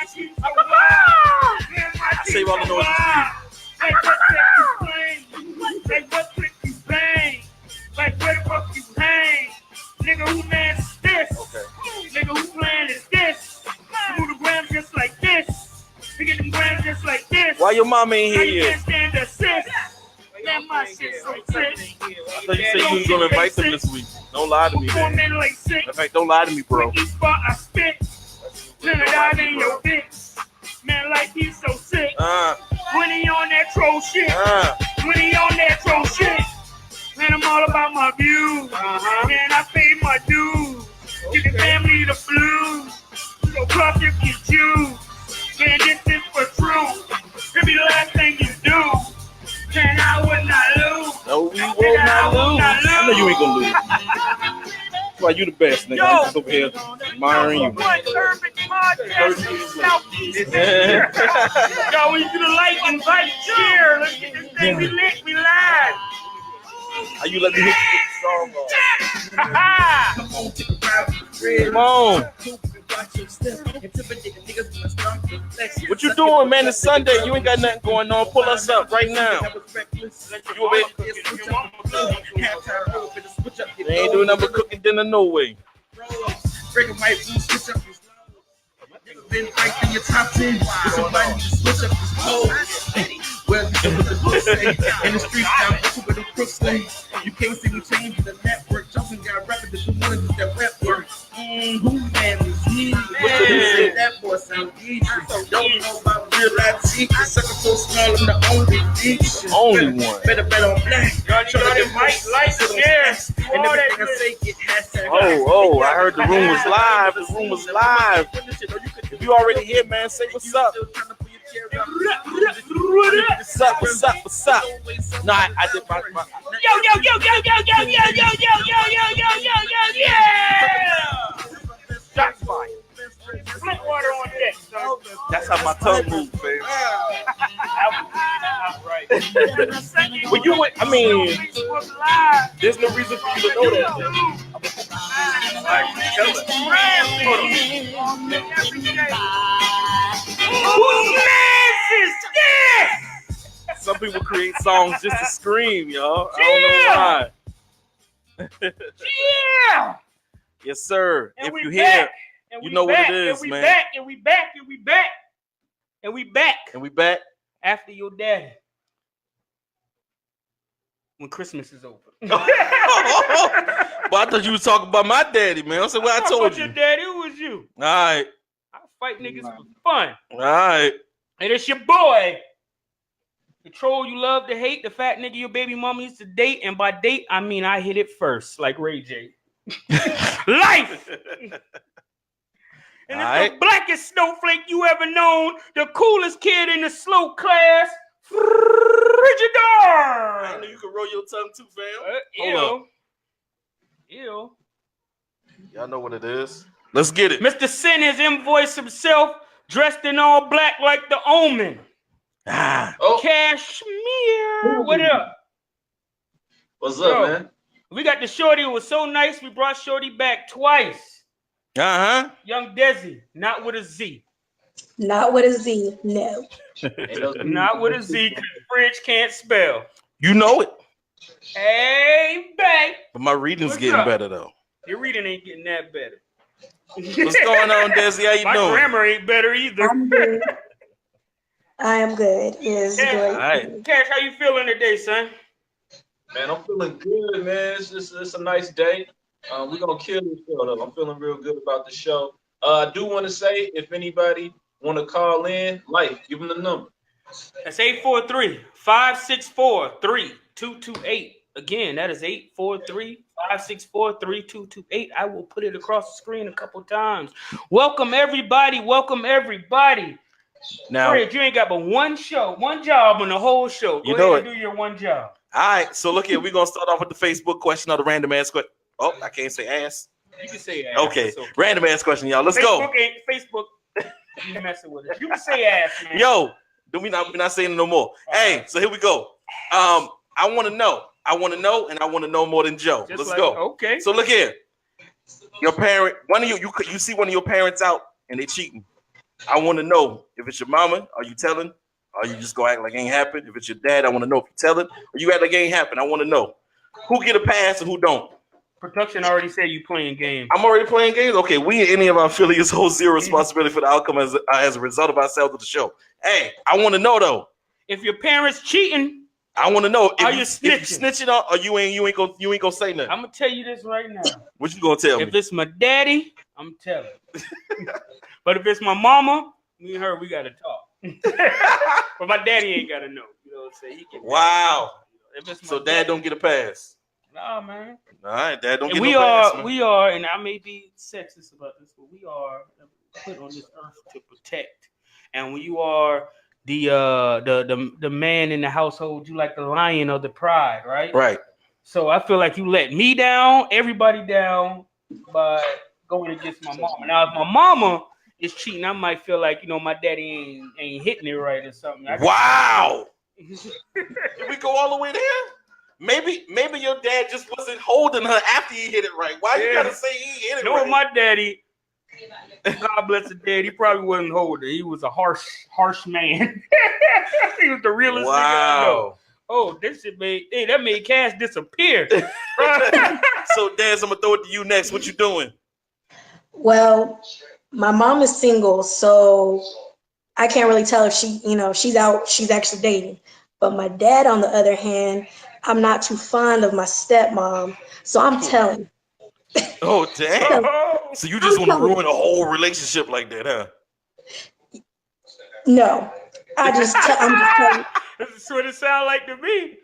I save all the noises for you. Like what trick you playing? Like what trick you bang? Like where the fuck you hang? Nigga, who man is this? Okay. Nigga, who plan is this? You move the grams just like this. You get them grams just like this. Why your mom ain't Now here you yet? can't stand the assist. Man, my shit so sick. I thought you said you was gonna invite them this week. Don't lie to me, Four man. men like six. In fact, don't lie to me, bro. Each spot I spit. Then I dive in your bitch. Man, like he's so sick. When he on that troll shit. When he on that troll shit. Man, I'm all about my views. Man, I pay my dues. Give your family the blues. So club if you choose. Man, this is for true. It'll be the last thing you do. Man, I would not lose. No, we will not lose. I know you ain't gonna lose. That's why you the best, nigga. I'm just over here admiring you. One urban podcast in Southeast Asia. Yo, we do the like and like share. Let's get this thing we lit, we live. How you let me hit you with the song on? Come on. What you doing, man? It's Sunday. You ain't got nothing going on. Pull us up right now. You over They ain't doing nothing but cooking dinner, no way. Been ranked in your top 10. With somebody to switch up his clothes. Well, you can put the pussy in the streets down where the crooks stay. You can't see me change the network. Jumping got rapping the one is that rap work. Who man is he? Man, that boy sound easy. Don't know about real life secrets. Sucker so small, I'm the only diction. Only one. Better bet on black. Show them lights, yeah. And everything I say get hashtag. Oh, I heard the room was live. The room was live. If you already here, man, say what's up. What's up? No, I did my. Yo, yeah! Shots fired. Flint water on deck, son. That's how my tongue moves, baby. Right. Well, you went, I mean, there's no reason for you to know that. Whose man is this? Some people create songs just to scream, y'all. I don't know why. Yeah. Yes, sir. And if we you back. hear, And you we know back, what it is, and we man. back, and we back, and we back, and we back. And we back. After your daddy. When Christmas is over. But I thought you was talking about my daddy, man. I said, well, I told you. Your daddy, who was you? All right. I fight niggas for fun. All right. And it's your boy. The troll you love to hate, the fat nigga your baby mama used to date. And by date, I mean I hit it first, like Ray J. Life! And it's the blackest snowflake you ever known, the coolest kid in the slow class, Frigidar! I know you can roll your tongue too, fam. Ew. Y'all know what it is. Let's get it. Mr. Sin has invoiced himself, dressed in all black like the Omen. Cashmere. What up? What's up, man? We got the shorty who was so nice, we brought shorty back twice. Young Desi, not with a Z. Not with a Z, no. Not with a Z, because French can't spell. You know it. Hey, babe. But my reading's getting better, though. Your reading ain't getting that better. What's going on, Desi? How you My doing? My grammar ain't better either. I'm good. I am good. It's great. All right. Cash, how you feeling today, son? Man, I'm feeling good, man. It's a nice day. We're going to kill this show, though. I'm feeling real good about the show. I do want to say, if anybody want to call in, give them the number. That's 843-564-3228. Again, that is 843-564-3228. I will put it across the screen a couple times. Welcome, everybody. Now, Fred, you ain't got but one job on the whole show. Go ahead and do your one job. All right, so look here. We're going to start off with the Facebook question or the random ass question. Oh, I can't say ass. You can say ass. Okay, random ass question, y'all. Let's go. Facebook. You messing with it. You can say ass, man. Yo, we're not saying it no more. Hey, so here we go. I want to know, and I want to know more than Joe. Let's go. Okay. So look here. Your parent, you see one of your parents out and they cheating. I want to know if it's your mama, are you telling? Or you just go act like it ain't happened? If it's your dad, I want to know if you telling. Or you act like it ain't happened. I want to know who get a pass and who don't. Production already said you playing games. I'm already playing games? Okay, we and any of our affiliates hold zero responsibility for the outcome as a result of ourselves of the show. Hey, I want to know, though. If your parents cheating, I want to know if you snitching or you ain't gonna say nothing. I'm gonna tell you this right now. What you gonna tell me? If it's my daddy, I'm telling. But if it's my mama, me and her, we gotta talk. But my daddy ain't gotta know. You know what I'm saying? Wow. If it's so dad don't get a pass. Nah, man. All right, dad don't get no pass. Man. We are, and I may be sexist about this, but we are put on this earth to protect. And when you are the man in the household, you like the lion of the pride, right? Right. So I feel like you let me down, everybody down, by going against my mama. Now, if my mama is cheating, I might feel like, my daddy ain't hitting it right or something. Wow. Did we go all the way there? Maybe your dad just wasn't holding her after he hit it right. Why you gotta say he hit it right? No, my daddy, God bless his dad, he probably wasn't holding. He was a harsh man. He was the realest nigga I know. Oh, this shit that made Cash disappear. So, Daz, I'm gonna throw it to you next. What you doing? Well, my mom is single, so I can't really tell if she's out, she's actually dating. But my dad, on the other hand, I'm not too fond of my stepmom, so I'm telling. Oh, damn. So you just want to ruin a whole relationship like that, huh? No. I'm just telling. That's what it sounds like to me.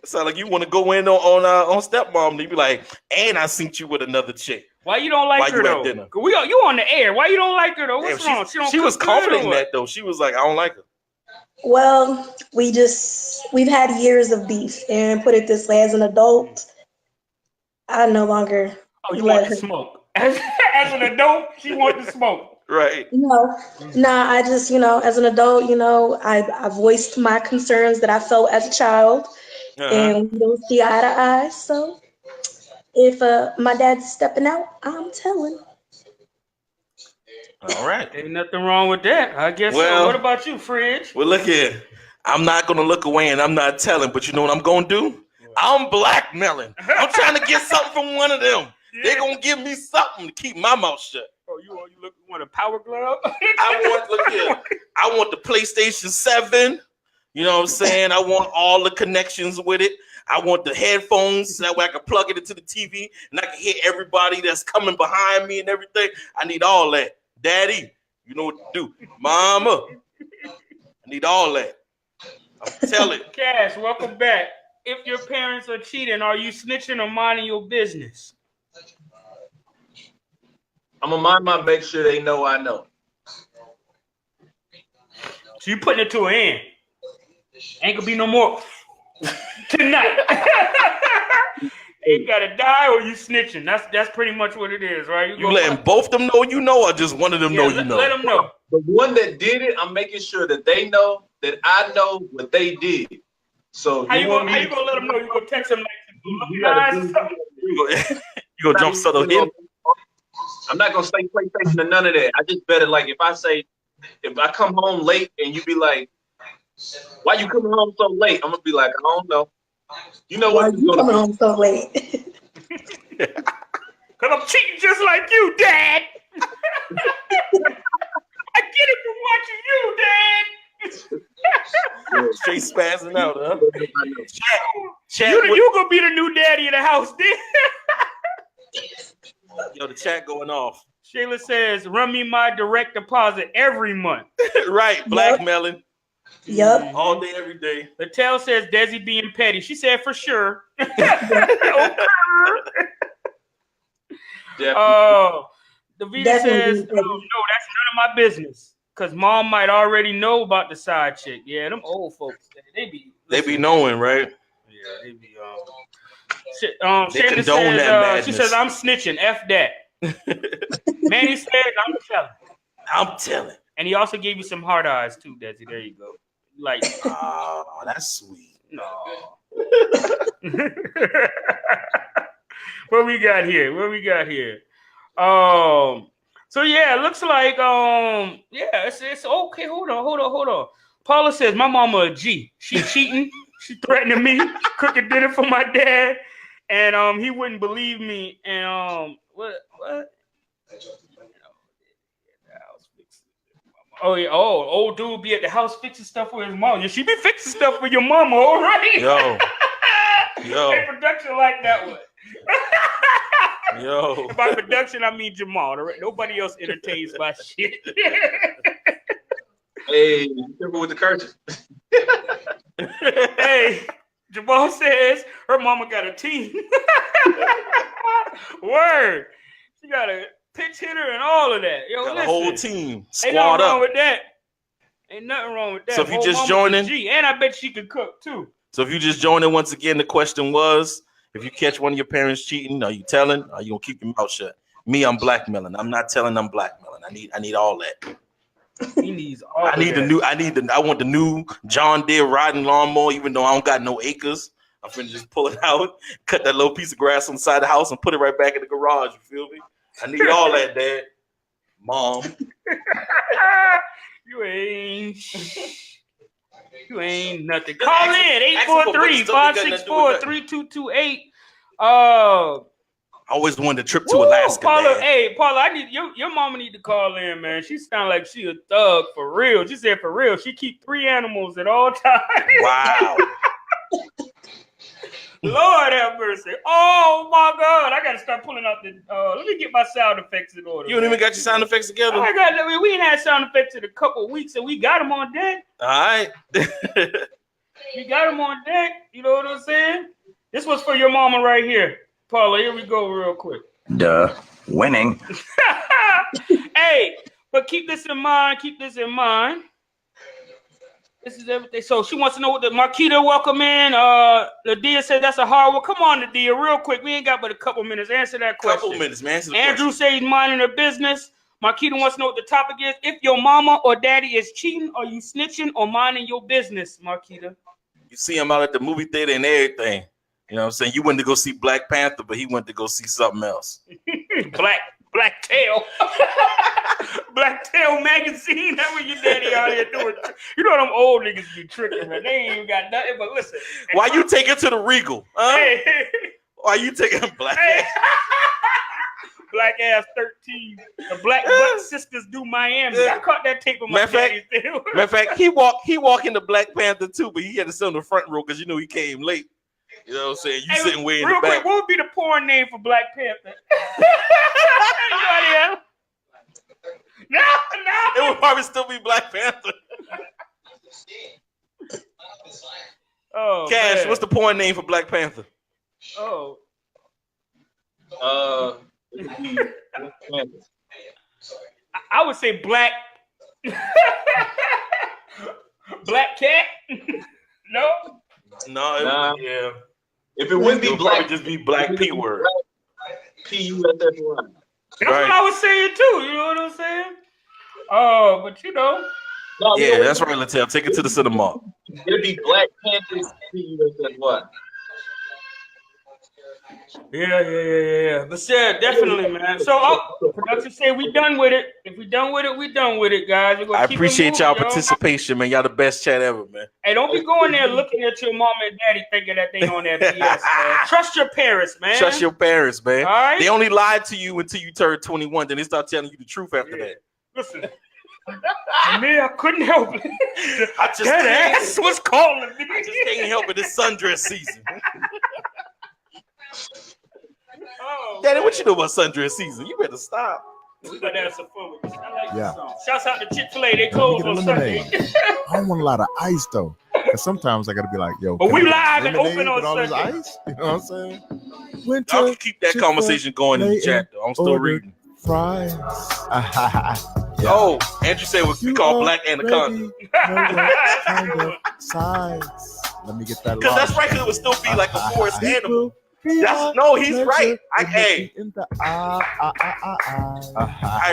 It sounds like you want to go in on stepmom and you be like, and I synced you with another chick. Why you don't like her, though? You on the air. Why you don't like her, though? What's wrong? She was confident in that, though. She was like, I don't like her. Well, we've had years of beef, and put it this way, as an adult, I no longer want to smoke. As an adult, she wanted to smoke. Right. I just, as an adult, I voiced my concerns that I felt as a child, and we don't see eye to eye. So if my dad's stepping out, I'm telling. All right. Ain't nothing wrong with that. I guess so. What about you, Fridge? Well, look here. I'm not going to look away and I'm not telling, but you know what I'm going to do? I'm blackmailing. I'm trying to get something from one of them. Yeah. They're going to give me something to keep my mouth shut. Oh, you want a power glove? I want the PlayStation 7. You know what I'm saying? I want all the connections with it. I want the headphones so that way I can plug it into the TV and I can hear everybody that's coming behind me and everything. I need all that. Daddy, you know what to do. Mama, I need all that. I'm telling. Cash, welcome back. If your parents are cheating, are you snitching or minding your business? I'm going to mind my make sure they know I know. So you putting it to an end. Ain't going to be no more tonight. You gotta die or you snitching. That's pretty much what it is, right? You letting both them know you know, or just one of them know you know? Let them know. The one that did it, I'm making sure that they know that I know what they did. So how you gonna let them know? You gonna text them like you gonna jump subtle him? I'm not gonna say PlayStation or none of that. I just better like if I come home late and you be like, why you coming home so late? I'm gonna be like, I don't know. You know why what? You coming home so late? Cause I'm cheating just like you, Dad. I get it from watching you, Dad. Straight spazzing out, huh? Chat, you gonna be the new daddy of the house, then? Yo, the chat going off. Shayla says, run me my direct deposit every month. Right, blackmailing. Yep. All day, every day. Latel says Desi being petty. She said for sure. Davida says, no, that's none of my business. Cause mom might already know about the side chick. Yeah, them old folks, they be knowing, right? Yeah, they be they condone that madness. She says I'm snitching. F that. Manny says I'm telling. And he also gave you some hard eyes too, Desi. There you go. Like, oh, that's sweet. No. What we got here? So yeah, it looks like yeah, it's okay. Hold on. Paula says my mama a G. She cheating. She threatening me, cooking dinner for my dad, and he wouldn't believe me. And what? Oh yeah, old dude be at the house fixing stuff for his mom. Yeah, she be fixing stuff for your mama, all right? Yo. Hey, production like that one. Yo. By production, I mean Jamal. Right? Nobody else entertains my shit. Hey, careful with the curtains. Hey, Jamal says her mama got a team. Word. She got a pitch hitter and all of that. Yo, got listen, a whole team. Ain't Squad nothing wrong up. with that. Ain't nothing wrong with that. So if you Whole just mama joining- a G, and I bet she could cook too. So if you just joined in once again, the question was, if you catch one of your parents cheating, are you telling? Or are you gonna keep your mouth shut? Me, I'm blackmailing. I'm not telling. I'm blackmailing. I need all that. He needs all. I need that. I want the new John Deere riding lawnmower, even though I don't got no acres. I'm finna just pull it out, cut that little piece of grass on the side of the house, and put it right back in the garage. You feel me? I need all that, Dad. Mom. You ain't nothing. Call in 843-564-3228. I always wanted to trip to Alaska. Paula, Dad. hey, Paula, I need your mama need to call in, man. She sound like she a thug for real. She said for real. She keep 3 animals at all times. Wow. Lord have mercy. Oh my God. I gotta start pulling out the let me get my sound effects in order. You don't even got your sound effects together. We ain't had sound effects in a couple of weeks, and we got them on deck. All right. We got them on deck. You know what I'm saying? This was for your mama right here. Paula, here we go real quick. Duh. Winning. Hey, but keep this in mind. This is everything. So she wants to know what the Marquita welcome in. Nadia said that's a hard one. Come on, Nadia, real quick. We ain't got but a couple minutes. Answer that question. Couple minutes, man. Andrew says he's minding her business. Marquita wants to know what the topic is. If your mama or daddy is cheating, are you snitching or minding your business, Marquita? You see him out at the movie theater and everything. You know what I'm saying? You went to go see Black Panther, but he went to go see something else. Black Tail. Black Tail magazine. That's what your daddy out here doing. You know them old niggas be tricking, man. They ain't even got nothing. But listen. Why you take it to the Regal? Huh? Hey. Why you taking Black? Hey. Black ass 13. The Black Butt Sisters do Miami. I caught that tape of my daddy's thing. Matter of fact, he walk into Black Panther too, but he had to sit on the front row because you know he came late. You know what I'm saying? You sitting way in the back. Real quick, what would be the porn name for Black Panther? No. It would probably still be Black Panther. Oh, Cash, man. what's the porn name for Black Panther? Oh. I would say Black. Black Cat. No. No, yeah. If it wouldn't be black, would just be Black P word. P-U-S-S-Y. That's what I was saying too. You know what I'm saying? Oh, but you know. No, yeah, that's right, Latel. Take it to the cinema. It'd be Black Panthers P-U-S-S-Y. Yeah. But yeah, definitely, man. So, production say we done with it. If we done with it, we done with it, guys. We're gonna I keep appreciate y'all y'all participation, man. Y'all the best chat ever, man. Hey, don't be going there looking at your mom and daddy thinking that they on that BS, man. Trust your parents, man. Trust your parents, man. All right? They only lied to you until you turn 21. Then they start telling you the truth after that. Listen, man, I couldn't help it. That ass was calling me. I just can't help it. It's sundress season. Oh, Daddy, what you know about sundress season? You better stop. We gotta have some fun with this. I like Yeah. this song. Shouts out to Chick-fil-A. They closed on Sunday. I don't want a lot of ice though, because sometimes I gotta be like, yo. But we can I live get and open lemonade on with all this Sunday. ice? You know what I'm saying? Winter, I'll keep that conversation going in the chat, though. I'm still ordered reading. fries. Yeah. Oh, Andrew said we You call Black Anaconda. already know what kind of size. Let me get that. Because that's right, because it would still be like a forest animal. No, he's right. In the I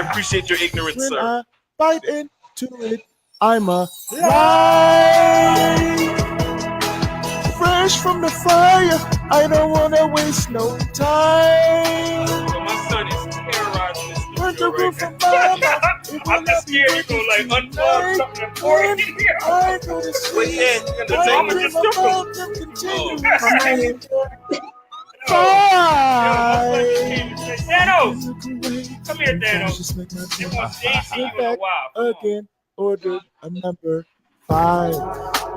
appreciate your ignorance, when sir. I bite into it, I'm a lion. Fresh from the fire, I don't wanna waste no time. My son is terrorizing this. When intro right there. I'm just scared to go like unplug something important. Wait, yeah, Mama just took him. Thanos, come here, Thanos. They want to see you in a while. Again, ordered a number 5.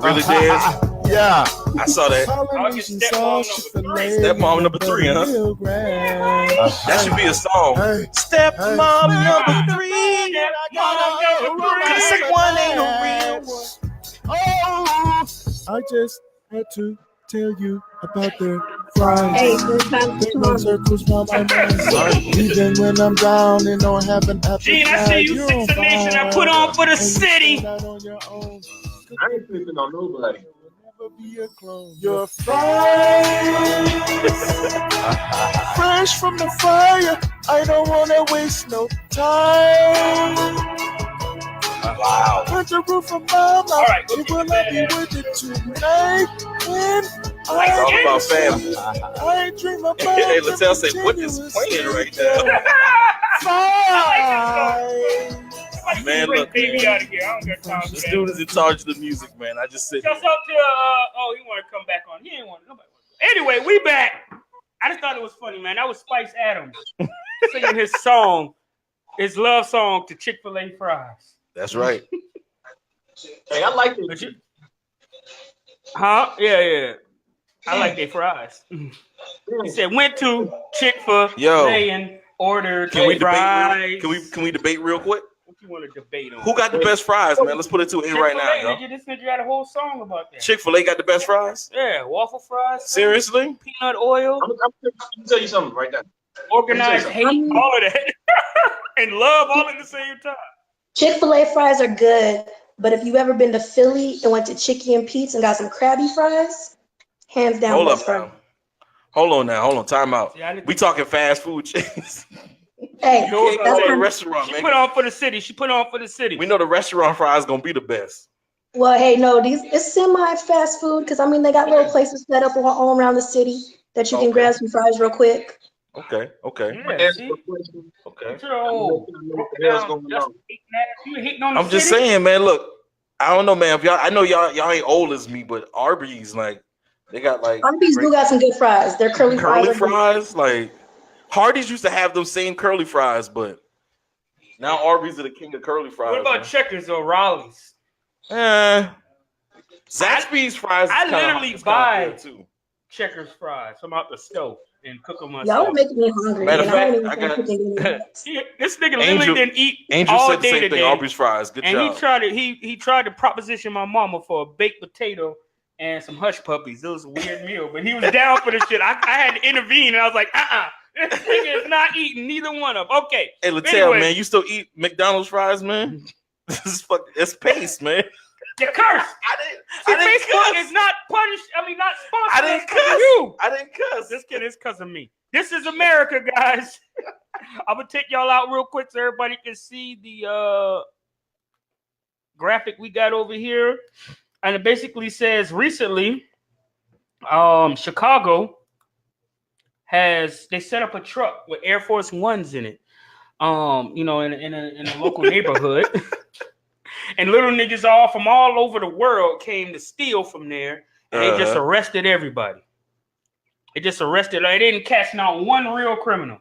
Really, Dez? Yeah. I saw that. Polynesian sausage fillet. Stepmom number 3, huh? That should be a song. Stepmom number 3. The second one ain't no real one. Oh, I just had to tell you about their fries. Hey, good time. They run circles round my mind. Even when I'm down and don't have an appetite. Gene, I see you 6 of Nation. I put on for the city. I ain't sleeping on nobody. You're fine. Fresh from the fire. I don't wanna waste no time. Wow. Put the roof of my mouth. All right, It will not be with it tonight. And It's all about family. I dream about Hey, Lattell say, what is playing right now? Man, look, baby out of here. I don't got time for this that. dude is in charge of the music, man. I just sit Just here. up to oh, he want to come back on. He ain't want nobody. Anyway, we back. I just thought it was funny, man. That was Spice Adams singing his song, his love song to Chick-fil-A fries. That's right. Hey, I like But it. you- Huh? Yeah. I like their fries. He said went to Chick-fil-A and ordered Can we fries. debate? Can we debate real quick? What you want to debate on? Who got the best fries, man? Let's put it to it right now, Chick-fil-A, yo. nigga, this nigga got a whole song about that. Chick-fil-A got the best fries? Yeah, waffle fries. Seriously? Peanut oil. I'm gonna tell you something right now. Organized hate, all of that. And love all at the same time. Chick-fil-A fries are good, but if you ever been to Philly and went to Chicky and Pete's and got some Krabby fries, hands down. Hold best up fries. now. Hold on. Time out. See, I didn't We talking fast food chains. Hey, You know what Go that's to the when- restaurant, She man. put on for the city. She put on for the city. We know the restaurant fries gonna be the best. well, hey, no, it's semi-fast food because I mean they got little places set up all around the city that you can Okay. grab some fries real quick. Okay. Yeah, see? Okay. Get your old broke down, just hating ass. You hating on the I'm just city? saying, man. Look, I don't know, man. If y'all, I know y'all ain't old as me, but Arby's, like, they got like Arby's do got some good fries. Their curly fries. curly are good. fries. Like Hardee's used to have them same curly fries, but now Arby's are the king of curly fries. What about man. Checkers or Raleigh's? Zaxby's fries. I is kinda- literally it's kinda buy good, too. Checkers fries from out the stove and cook them Y'all myself. are making me hungry. Matter of and I don't fact, even I think got- cooking is- This nigga literally Angel- didn't eat Angel all said the day same thing. today. Arby's fries. Good And job. he tried to proposition my mama for a baked potato and some hush puppies. It was a weird meal, but he was down for the shit. I had to intervene, and I was like, this nigga is not eating neither one of them. Okay. Hey, Lattell, Anyway. man, you still eat McDonald's fries, man? This is it's paste, man. You're cursed. I didn't Facebook cuss. is not punished. I mean, not sponsored. I didn't It's 'cause of cuss. You. I didn't cuss. This kid is because of me. This is America, guys. I'm gonna take y'all out real quick so everybody can see the graphic we got over here, and it basically says recently, Chicago they set up a truck with Air Force Ones in it, in a local neighborhood, and little niggas all from all over the world came to steal from there, and they just arrested everybody. They just arrested. They didn't catch not one real criminal.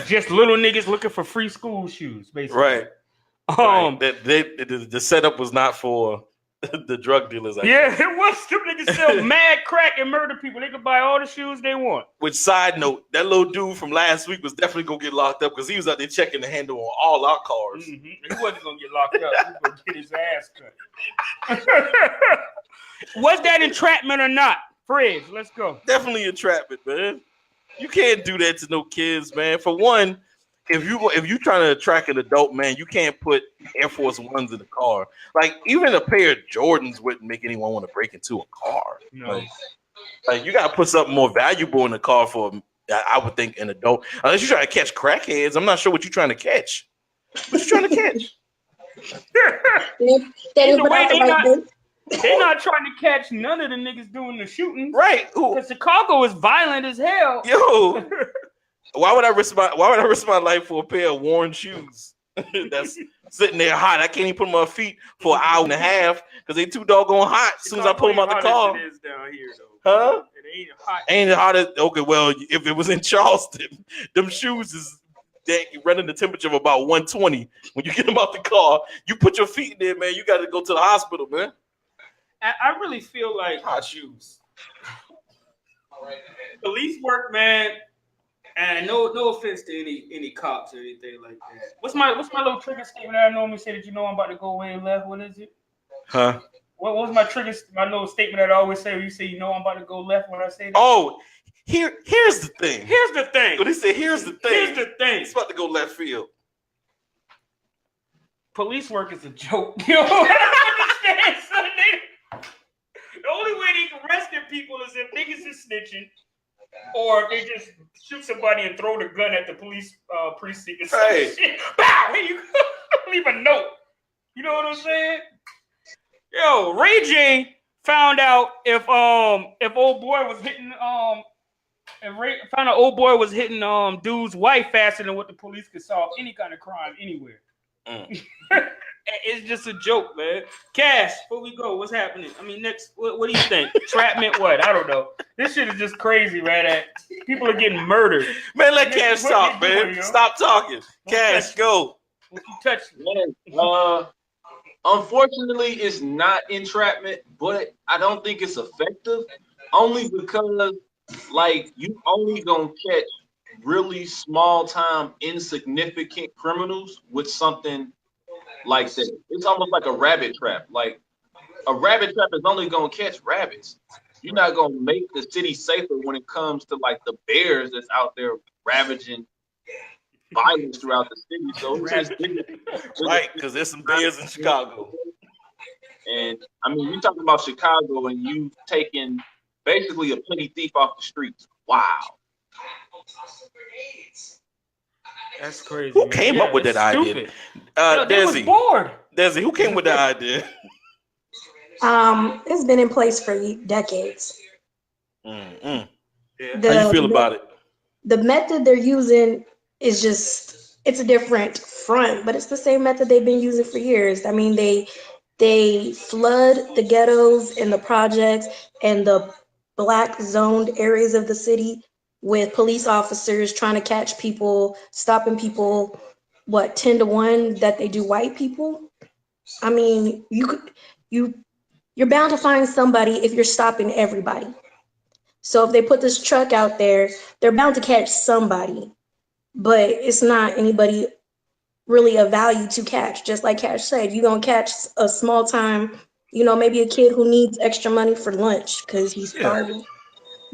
Just little niggas looking for free school shoes, basically. Right. Right. The setup was not for the drug dealers. I Yeah, guess. it was. Them niggas sell mad crack and murder people. They could buy all the shoes they want. Which, side note, that little dude from last week was definitely gonna get locked up because he was out there checking the handle on all our cars. Mm-hmm. He wasn't gonna get locked up. He was gonna get his ass cut. Was that entrapment or not? Fred, let's go. Definitely entrapment, man. You can't do that to no kids, man. For one, if you trying to attract an adult man, you can't put Air Force Ones in the car. Like even a pair of Jordans wouldn't make anyone want to break into a car. No. Like you gotta put something more valuable in the car for, I would think, an adult. Unless you're trying to catch crackheads, I'm not sure what you're trying to catch. What you trying to catch? Either way, they're not trying to catch none of the niggas doing the shooting. Right. Because Chicago is violent as hell. Yo. Why would I risk my life for a pair of worn shoes that's sitting there hot? I can't even put them on my feet for an hour and a half because they too doggone hot. As soon as I pull them out the car, it is down here, though. huh? It ain't hot. Ain't it hot as okay? Well, if it was in Charleston, them shoes is running the temperature of about 120. When you get them out the car, you put your feet in there, man. You got to go to the hospital, man. I really feel like Hot shoes. police work, man. And no offense to any cops or anything like that. What's my little trigger statement that I normally say that I'm about to go way left? What is it? Huh? What was my little statement that I always say when you say I'm about to go left when I say that? Oh, here's the thing. Here's the thing. What he said, here's the thing. Here's the thing. It's about to go left field. Police work is a joke. You know what I understand, son? The only way they can arrest them people is if niggas is snitching, or if they just shoot somebody and throw the gun at the police precinct and some shit. Bow! Here you go. Leave a note. You know what I'm saying? Yo, Ray J found out if old boy was hitting found out old boy was hitting dude's wife faster than what the police could solve any kind of crime anywhere. It's just a joke, man. Cash, before we go, what's happening? I mean, next, what do you think? Trapment, what? I don't know. This shit is just crazy, man. People are getting murdered. Man, let Cash talk, man. Stop talking. Cash, go. What you touch? Man, unfortunately, it's not entrapment, but I don't think it's effective. Only because, like, you only gonna catch really small time, insignificant criminals with something like that. It's almost like a rabbit trap. Like a rabbit trap is only gonna catch rabbits. You're not gonna make the city safer when it comes to like the bears that's out there ravaging violence throughout the city. So it's just right, because there's some bears in Chicago. And I mean, you're talking about Chicago, and you've taken basically a petty thief off the streets. Wow. That's crazy. Who came up with that idea? They was bored. Desi, who came with that idea? It's been in place for decades. Mm-hmm. Yeah. How you feel about it? The method they're using is just, it's a different front, but it's the same method they've been using for years. I mean, they flood the ghettos and the projects and the black zoned areas of the city with police officers trying to catch people, stopping people, 10 to 1 that they do white people. I mean, you're bound to find somebody if you're stopping everybody. So if they put this truck out there, they're bound to catch somebody, but it's not anybody really of value to catch. Just like Cash said, you're gonna catch a small time, maybe a kid who needs extra money for lunch because he's starving. Yeah.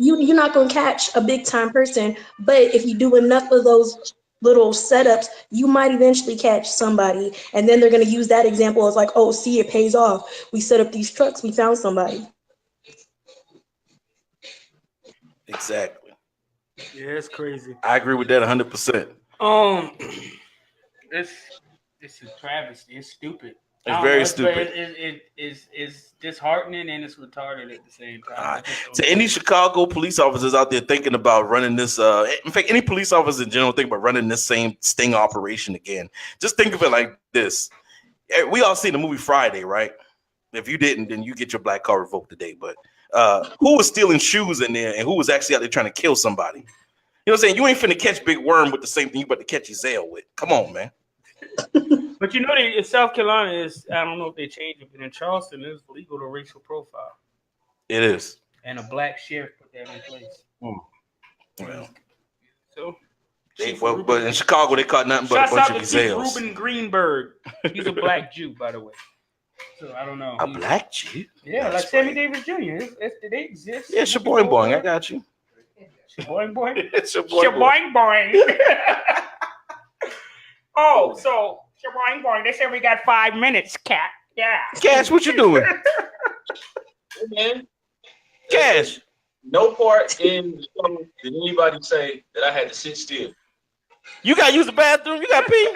You're not gonna catch a big time person, but if you do enough of those little setups, you might eventually catch somebody. And then they're gonna use that example as like, oh, see, it pays off. We set up these trucks, we found somebody. Exactly. Yeah, it's crazy. I agree with that 100%. This is travesty. It's stupid. It's very stupid. It's disheartening and it's retarded at the same time. To any Chicago police officers out there thinking about running this, in fact, any police officers in general think about running this same sting operation again. Just think of it like this. We all seen the movie Friday, right? If you didn't, then you get your black card revoked today. But who was stealing shoes in there and who was actually out there trying to kill somebody? You know what I'm saying? You ain't finna catch Big Worm with the same thing you about to catch Ezell with. Come on, man. But in South Carolina is, I don't know if they changed it, but in Charleston it's legal to racial profile. It is. And a black sheriff put that in place. Well, so but in Chicago they caught nothing but a bunch of Ezells. Ruben Greenberg. He's a black Jew, by the way. So I don't know. A black Jew? Yeah, like Sammy Davis Jr. They exist. Yeah, shaboing boing. I got you. Shaboing boing? Shaboing boing. Oh, so shaboing boing. They said we got 5 minutes, Cat. Yeah. Cash, what you doing? Hey, man. Cash. No part in the show did anybody say that I had to sit still. You got to use the bathroom? You got to pee?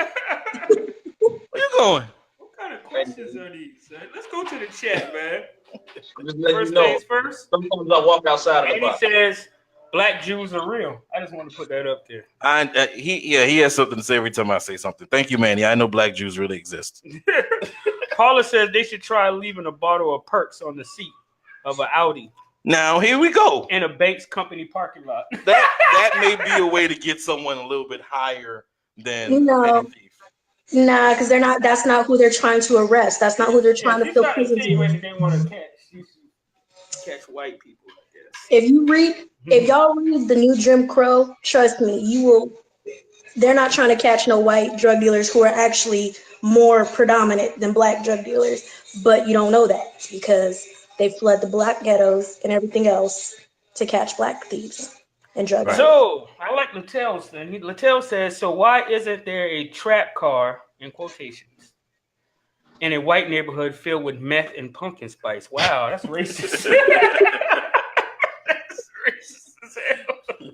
Where you going? What kind of questions are these, son? Let's go to the chat, man. Just let First you know, things first. sometimes I walk outside of the box. He says, Black Jews are real. I just want to put that up there. He has something to say every time I say something. Thank you, Manny. I know Black Jews really exist. Paula says they should try leaving a bottle of Perks on the seat of an Audi. Now here we go. In a Banks Company parking lot. That may be a way to get someone a little bit higher than No. thief. Nah, because they're not. That's not who they're trying to arrest. That's not who they're trying to fill prison to. They want to catch white people. I guess. If y'all read the new Jim Crow, trust me, you will. They're not trying to catch no white drug dealers who are actually more predominant than black drug dealers, but you don't know that because they flood the black ghettos and everything else to catch black thieves and drug dealers. So I like Lattel's thing. Lattel says, so why isn't there a trap car, in quotations, in a white neighborhood filled with meth and pumpkin spice? Wow, that's racist. That's racist as hell.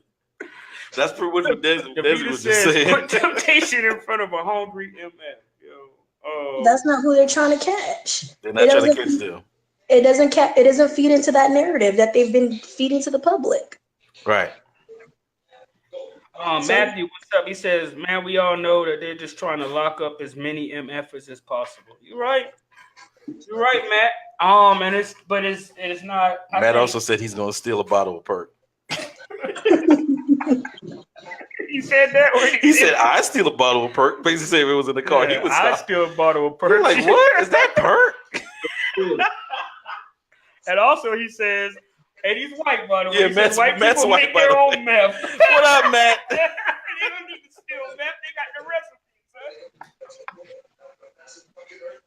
That's pretty much what Desi was just says, saying. put temptation in front of a hungry MF. That's not who they're trying to catch. They're not trying to catch them. It doesn't feed into that narrative that they've been feeding to the public. Right. Matthew, what's up? He says, man, we all know that they're just trying to lock up as many MFers as possible. You're right. You're right, Matt. It's not. Matt also said he's gonna steal a bottle of Perk. He said that. He said, I steal a bottle of Perk. Basically said it was in the car. Yeah, I steal a bottle of Perk. You're like, what? Is that Perk? And also he says, and he's white, by the way. Yeah, Matt's white white, people make by their the own way. meth. What up, Matt? They don't need to steal meth. They got the recipe, son.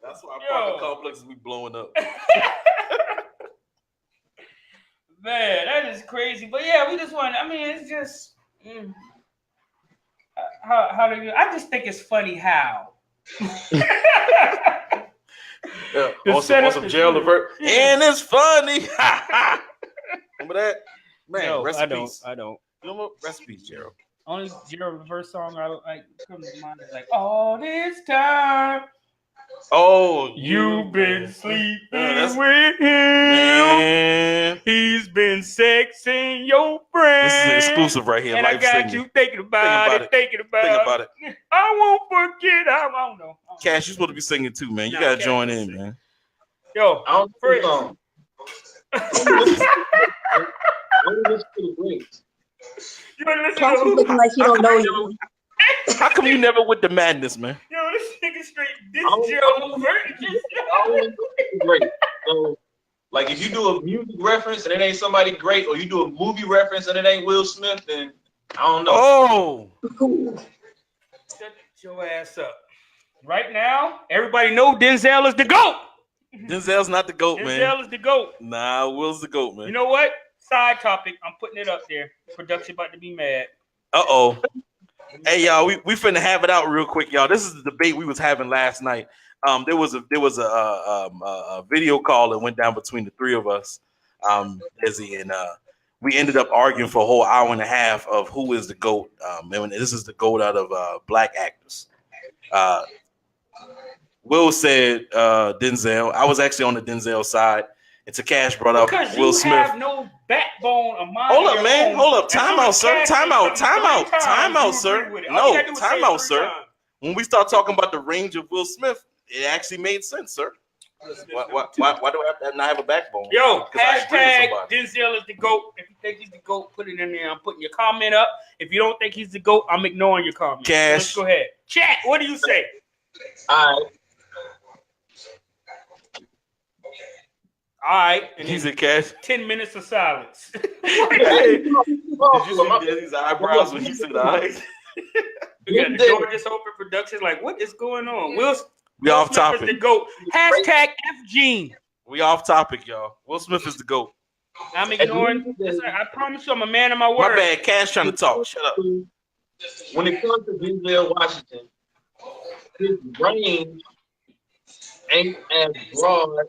That's why our apartment complexes be blowing up. Man, that is crazy. But yeah, we just want. I mean, it's just how do you? I just think it's funny how. Yeah, on some jail alert. And it's funny. Remember that? Man, No, recipes. I don't. You know what? Recipes, Gerald. Only Gerald reverse song I like comes to mind is like, all this time. Oh, You've been sleeping that's- with him. Man. He's been sexing your friend. This is an exclusive right here. And I Live got singing. you thinking about it. Think about it. I won't forget. I don't know. Cash, you're supposed to be singing too, man. You Nah, gotta Cash join is in, singing. man. Yo, I don't Fritz. know. You wanna listen Cash is to looking like he don't know you. How come you never with the madness, man? Yo, this nigga straight this Oh, Gerald Great. So, like, if you do a music reference and it ain't somebody great, or you do a movie reference and it ain't Will Smith, then I don't know. Oh, Shut your ass up. Right now, everybody know Denzel is the GOAT. Denzel's not the GOAT, man. Denzel is the GOAT. Nah, Will's the GOAT, man. You know what? Side topic. I'm putting it up there. Production about to be mad. Uh-oh. Hey, y'all, we finna have it out real quick, y'all. This is the debate we was having last night. There was a video call that went down between the three of us, Desi, and we ended up arguing for a whole hour and a half of who is the GOAT. And this is the GOAT out of black actors. Will said Denzel. I was actually on the Denzel side. And Takash brought up Because Will you Smith. have no backbone of mind. Hold up, man. Hold up. Time out, sir. Time out, sir. No, time out, sir. When we start talking about the range of Will Smith, it actually made sense, sir. Why do I have to not have a backbone? Yo, 'Cause I agree with hashtag somebody. Denzel is the GOAT. If you think he's the GOAT, put it in there. I'm putting your comment up. If you don't think he's the GOAT, I'm ignoring your comment. Cash. Let's go ahead. Chat, what do you say? All All right. And He's then a Cash. 10 minutes of silence. Did you see Desi's eyebrows when he said eyes? We got the door just open production. Like, what is going on? Will We off Smith is the topic. GOAT. Hashtag FG. We off topic, y'all. Will Smith is the GOAT. I'm ignoring. Listen, I promise you, I'm a man of my My word. bad. Cash trying to talk. Shut up. When it comes to Denzel Washington, his range ain't as broad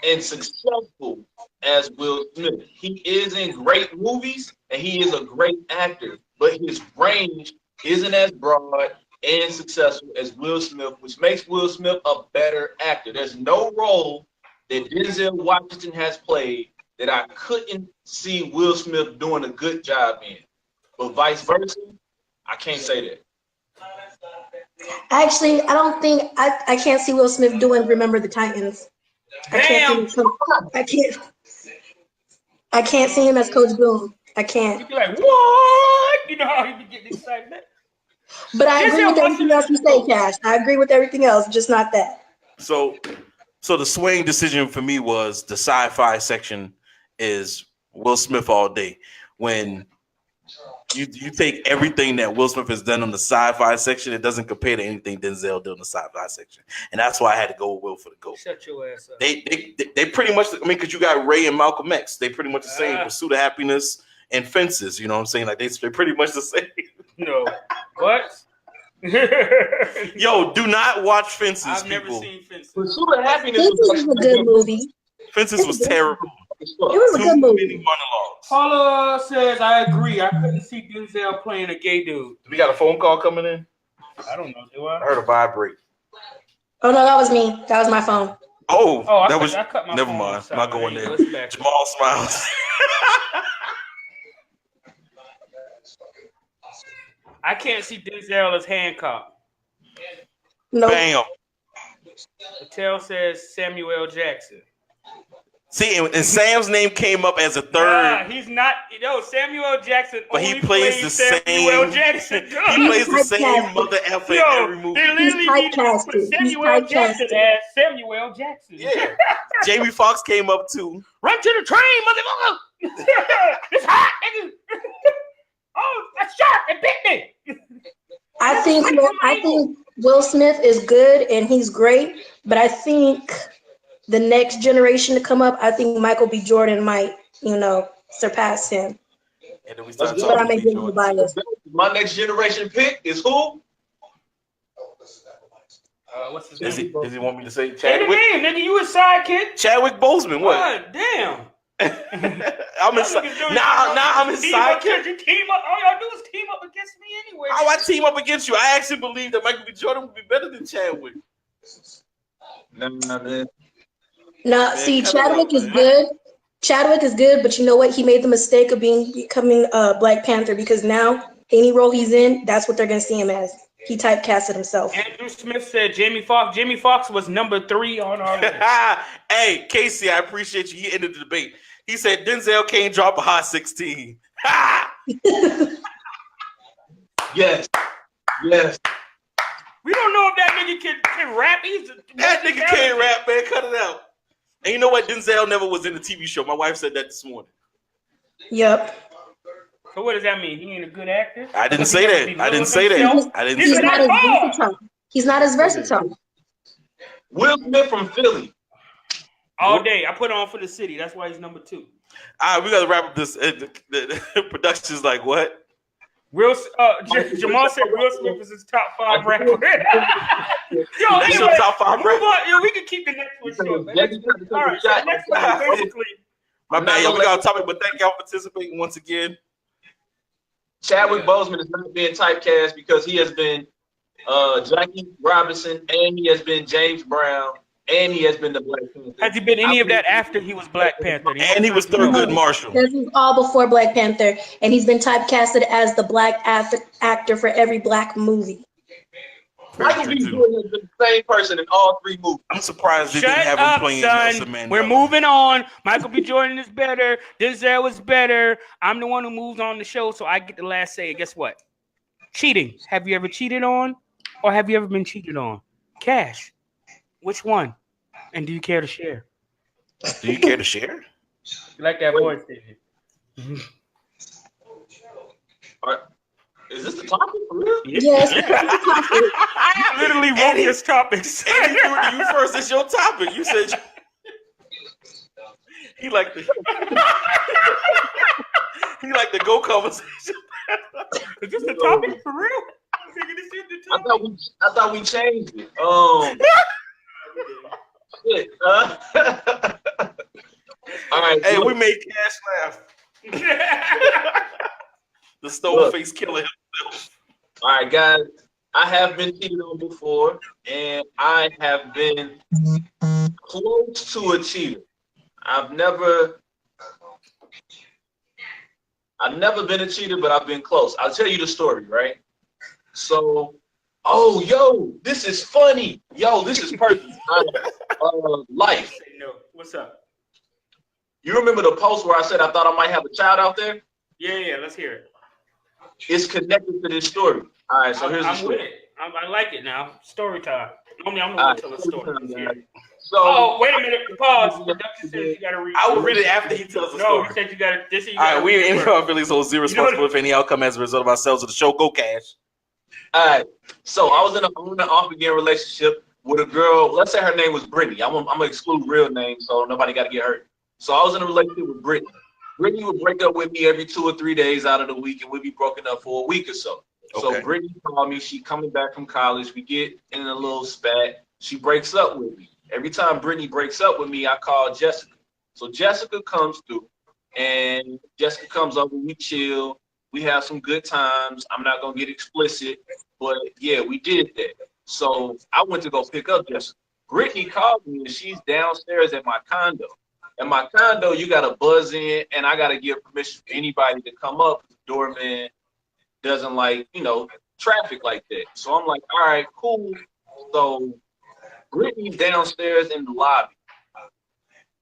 and successful as Will Smith. He is in great movies and he is a great actor, but his range isn't as broad and successful as Will Smith, which makes Will Smith a better actor. There's no role that Denzel Washington has played that I couldn't see Will Smith doing a good job in. But vice versa, I can't say that. Actually, I don't think I can't see Will Smith doing Remember the Titans. I can't see him as Coach Boone. I can't. You'd be like, what? You know how he be getting excited. But I agree with everything else you say, Cash. I agree with everything else, just not that. So the swing decision for me was the sci-fi section is Will Smith all day. When you take everything that Will Smith has done on the sci-fi section, it doesn't compare to anything Denzel did on the sci-fi section, and that's why I had to go with Will for the GOAT. Shut your ass up. They pretty much. I mean, because you got Ray and Malcolm X, they pretty much the same. Pursuit of Happiness and Fences. You know what I'm saying? Like they're pretty much the same. No, what? Yo, do not watch Fences. I've people. never seen Fences. Pursuit of Happiness Fences was a good movie. Fences was terrible. It was a good movie. Monologues. Paula says, I agree. I couldn't see Denzel playing a gay dude. We got a phone call coming in. I don't know. Do I? I heard a vibrate. Oh no, that was me. That was my phone. I cut my never phone mind. off. I'm not going there. Let's back. Jamal smiles. I can't see Denzel as Hancock. No. Bam. Patel says Samuel L. Jackson. See, and Sam's name came up as a third. He's not. Samuel L. Jackson. But he only plays the Samuel L. same. Jackson. He plays the same mother effer in every movie. They literally need to put Samuel L. Jackson as Samuel L. Jackson. Yeah. Jamie Foxx came up too. Run to the train, motherfucker! It's hot, nigga. Oh, that shot and bit me. I think Will Smith is good and he's great, but I think the next generation to come up, I think Michael B. Jordan might, surpass him. And then we start But I talking may to give him a bias. My next generation pick is who? What's his name? Does he want me to say Say the Chadwick? name, nigga. You a sidekick? Chadwick Boseman. What? God damn. I'm his I'm his sidekick. You team up. All y'all do is team up against me anyway. How I team up against you? I actually believe that Michael B. Jordan would be better than Chadwick. Nah, man. No, see, Chadwick is good. Chadwick is good, but you know what? He made the mistake of becoming Black Panther because now any role he's in, that's what they're gonna see him as. He typecasted himself. Andrew Smith said Jamie Foxx. Jamie Foxx was number 3 on our list. Hey, Casey, I appreciate you. He ended the debate. He said Denzel can't drop a hot 16. Yes. We don't know if that nigga can rap. That nigga can't rap, man. Cut it out. And you know what? Denzel never was in the TV show. My wife said that this morning. Yep. So what does that mean? He ain't a good actor? I didn't say that. I didn't say that. I didn't He's say not that. as versatile. He's not as versatile. Will Smith from Philly. All day. I put on for the city. That's why he's number 2. All right, we got to wrap up this. The production's like, what? Jamal said Will Smith is his top 5 rapper. Yo, That's your top 5 rapper? Yo, we can keep the next one short, man. All right, so the next one is basically... My bad, yo, we got a topic, but thank y'all for participating once again. Chadwick Boseman is not being typecast because he has been Jackie Robinson, and he has been James Brown, and he has been the Black Panther. Has he been any of that after he was Black Panther? And he was Thurgood Marshall. This is all before Black Panther, and he's been typecasted as the black actor for every black movie. Michael B. Jordan has been the same person in all 3 movies. I'm surprised they Shut didn't have up, him playing son. Nelson Mandela. We're moving on. Michael B. Jordan is better. Denzel is better. I'm the one who moves on the show, so I get the last say. Guess what? Cheating. Have you ever cheated on, or have you ever been cheated on? Cash. Which one? And do you care to share? Do you care to share? You like that voice, David? Is this the topic for real? Yes. I literally wrote this topic. And you first. It's your topic. You said he liked the go conversation. Is this the topic for real? I thought we changed it. Shit. All right. Hey, we made Cash laugh. The stone face killer himself. All right, guys. I have been cheated on before, and I have been close to a cheater. I've never I've never been a cheater, but I've been close. I'll tell you the story, right? So, oh, yo, this is funny. Yo, this is perfect. Life. No, what's up? You remember the post where I said I thought I might have a child out there? Yeah, let's hear it. It's connected to this story. All right, so here's the story. With it. I like it now. Story time. I'm going to tell a story. So, oh, wait a minute. Pause. Production says you got to read. I will read it after he tells the story. No, he said you got to. This is all right, we in our feelings hold zero responsibility for any outcome as a result of ourselves of the show. Go Cash. All right, so I was in an off-again relationship with a girl. Let's say her name was Brittany. I'm gonna exclude real names so nobody got to get hurt. So I was in a relationship with Brittany. Brittany would break up with me every 2 or 3 days out of the week, and we'd be broken up for a week or so. Okay. So Brittany called me. She coming back from college. We get in a little spat. She breaks up with me. Every time Brittany breaks up with me, I call Jessica. So Jessica comes through, and Jessica comes over. We chill. We have some good times. I'm not gonna get explicit, but yeah, we did that. So I went to go pick up Jessica. Brittany called me, and she's downstairs at my condo. At my condo, you gotta buzz in, and I gotta give permission for anybody to come up. The doorman doesn't like, traffic like that. So I'm like, all right, cool. So Brittany's downstairs in the lobby.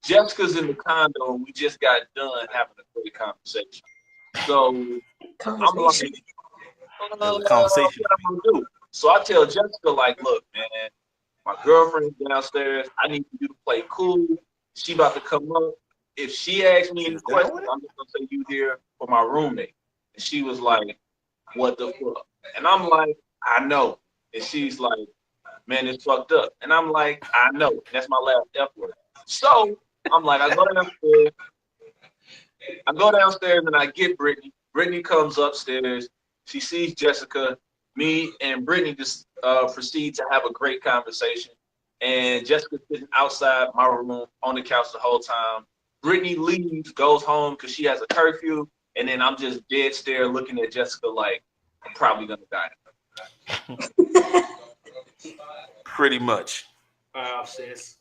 Jessica's in the condo, and we just got done having a great conversation. So I'm like, conversation. what I'm gonna do? So I tell Jessica, like, look, man, my girlfriend's downstairs. I need you to play cool. She about to come up. If she asks me any questions, I'm just gonna say you here for my roommate. And she was like, what the fuck? And I'm like, I know. And she's like, man, it's fucked up. And I'm like, I know. That's my last F word. So I'm like, I go downstairs and I get Brittany. Brittany comes upstairs. She sees Jessica. Me and Brittany just proceed to have a great conversation. And Jessica's sitting outside my room on the couch the whole time. Brittany leaves, goes home because she has a curfew. And then I'm just dead stare looking at Jessica like, I'm probably going to die. Pretty much. Wow, sis.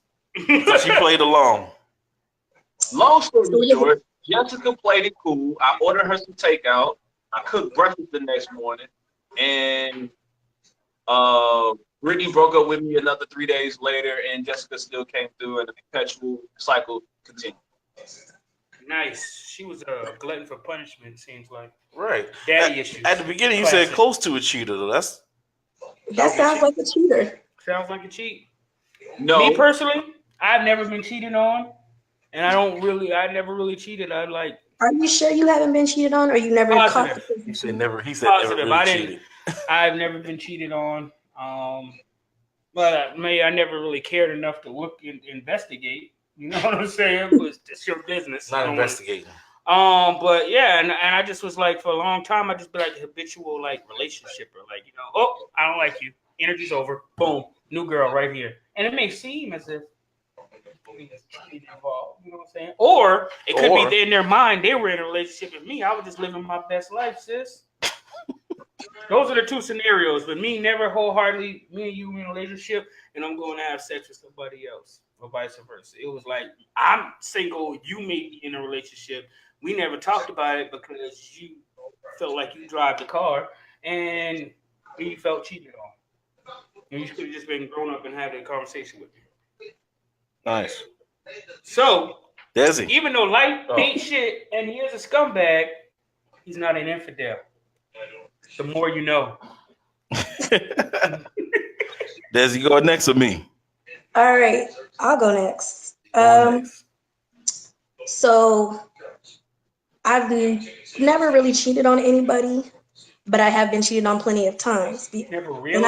So she played along. Long story short, Jessica played it cool. I ordered her some takeout. I cooked breakfast the next morning. And Brittany broke up with me another 3 days later, and Jessica still came through, and the perpetual cycle continued. Nice. She was a glutton for punishment, seems like. Right. Daddy issues. At the beginning, you said close to a cheater, though. That sounds like a cheater. Sounds like a cheat. No. Me personally, I've never been cheated on, and I never really cheated. Are you sure you haven't been cheated on, or you never caught? He said never. He said positive. never really cheated. I've never been cheated on. But I never really cared enough to look and investigate. You know what I'm saying? But it's your business. Not investigating. But yeah, and I just was like, for a long time, I just be like habitual relationship or oh, I don't like you. Energy's over. Boom. New girl right here. And it may seem as if cheating involved. You know what I'm saying? Or it could be in their mind they were in a relationship with me. I was just living my best life, sis. Those are the two scenarios. But me never wholeheartedly, me and you in a relationship, and I'm going to have sex with somebody else, or vice versa. It was like, I'm single, you may be in a relationship. We never talked about it because you felt like you drive the car, and you felt cheated on. And you could have just been grown up and had a conversation with me. Nice. So, Desi. Even though life ain't shit and he is a scumbag, he's not an infidel. The more you know. Desi, go next with me. All right, I'll go next. So I've never really cheated on anybody, but I have been cheated on plenty of times. Never really? And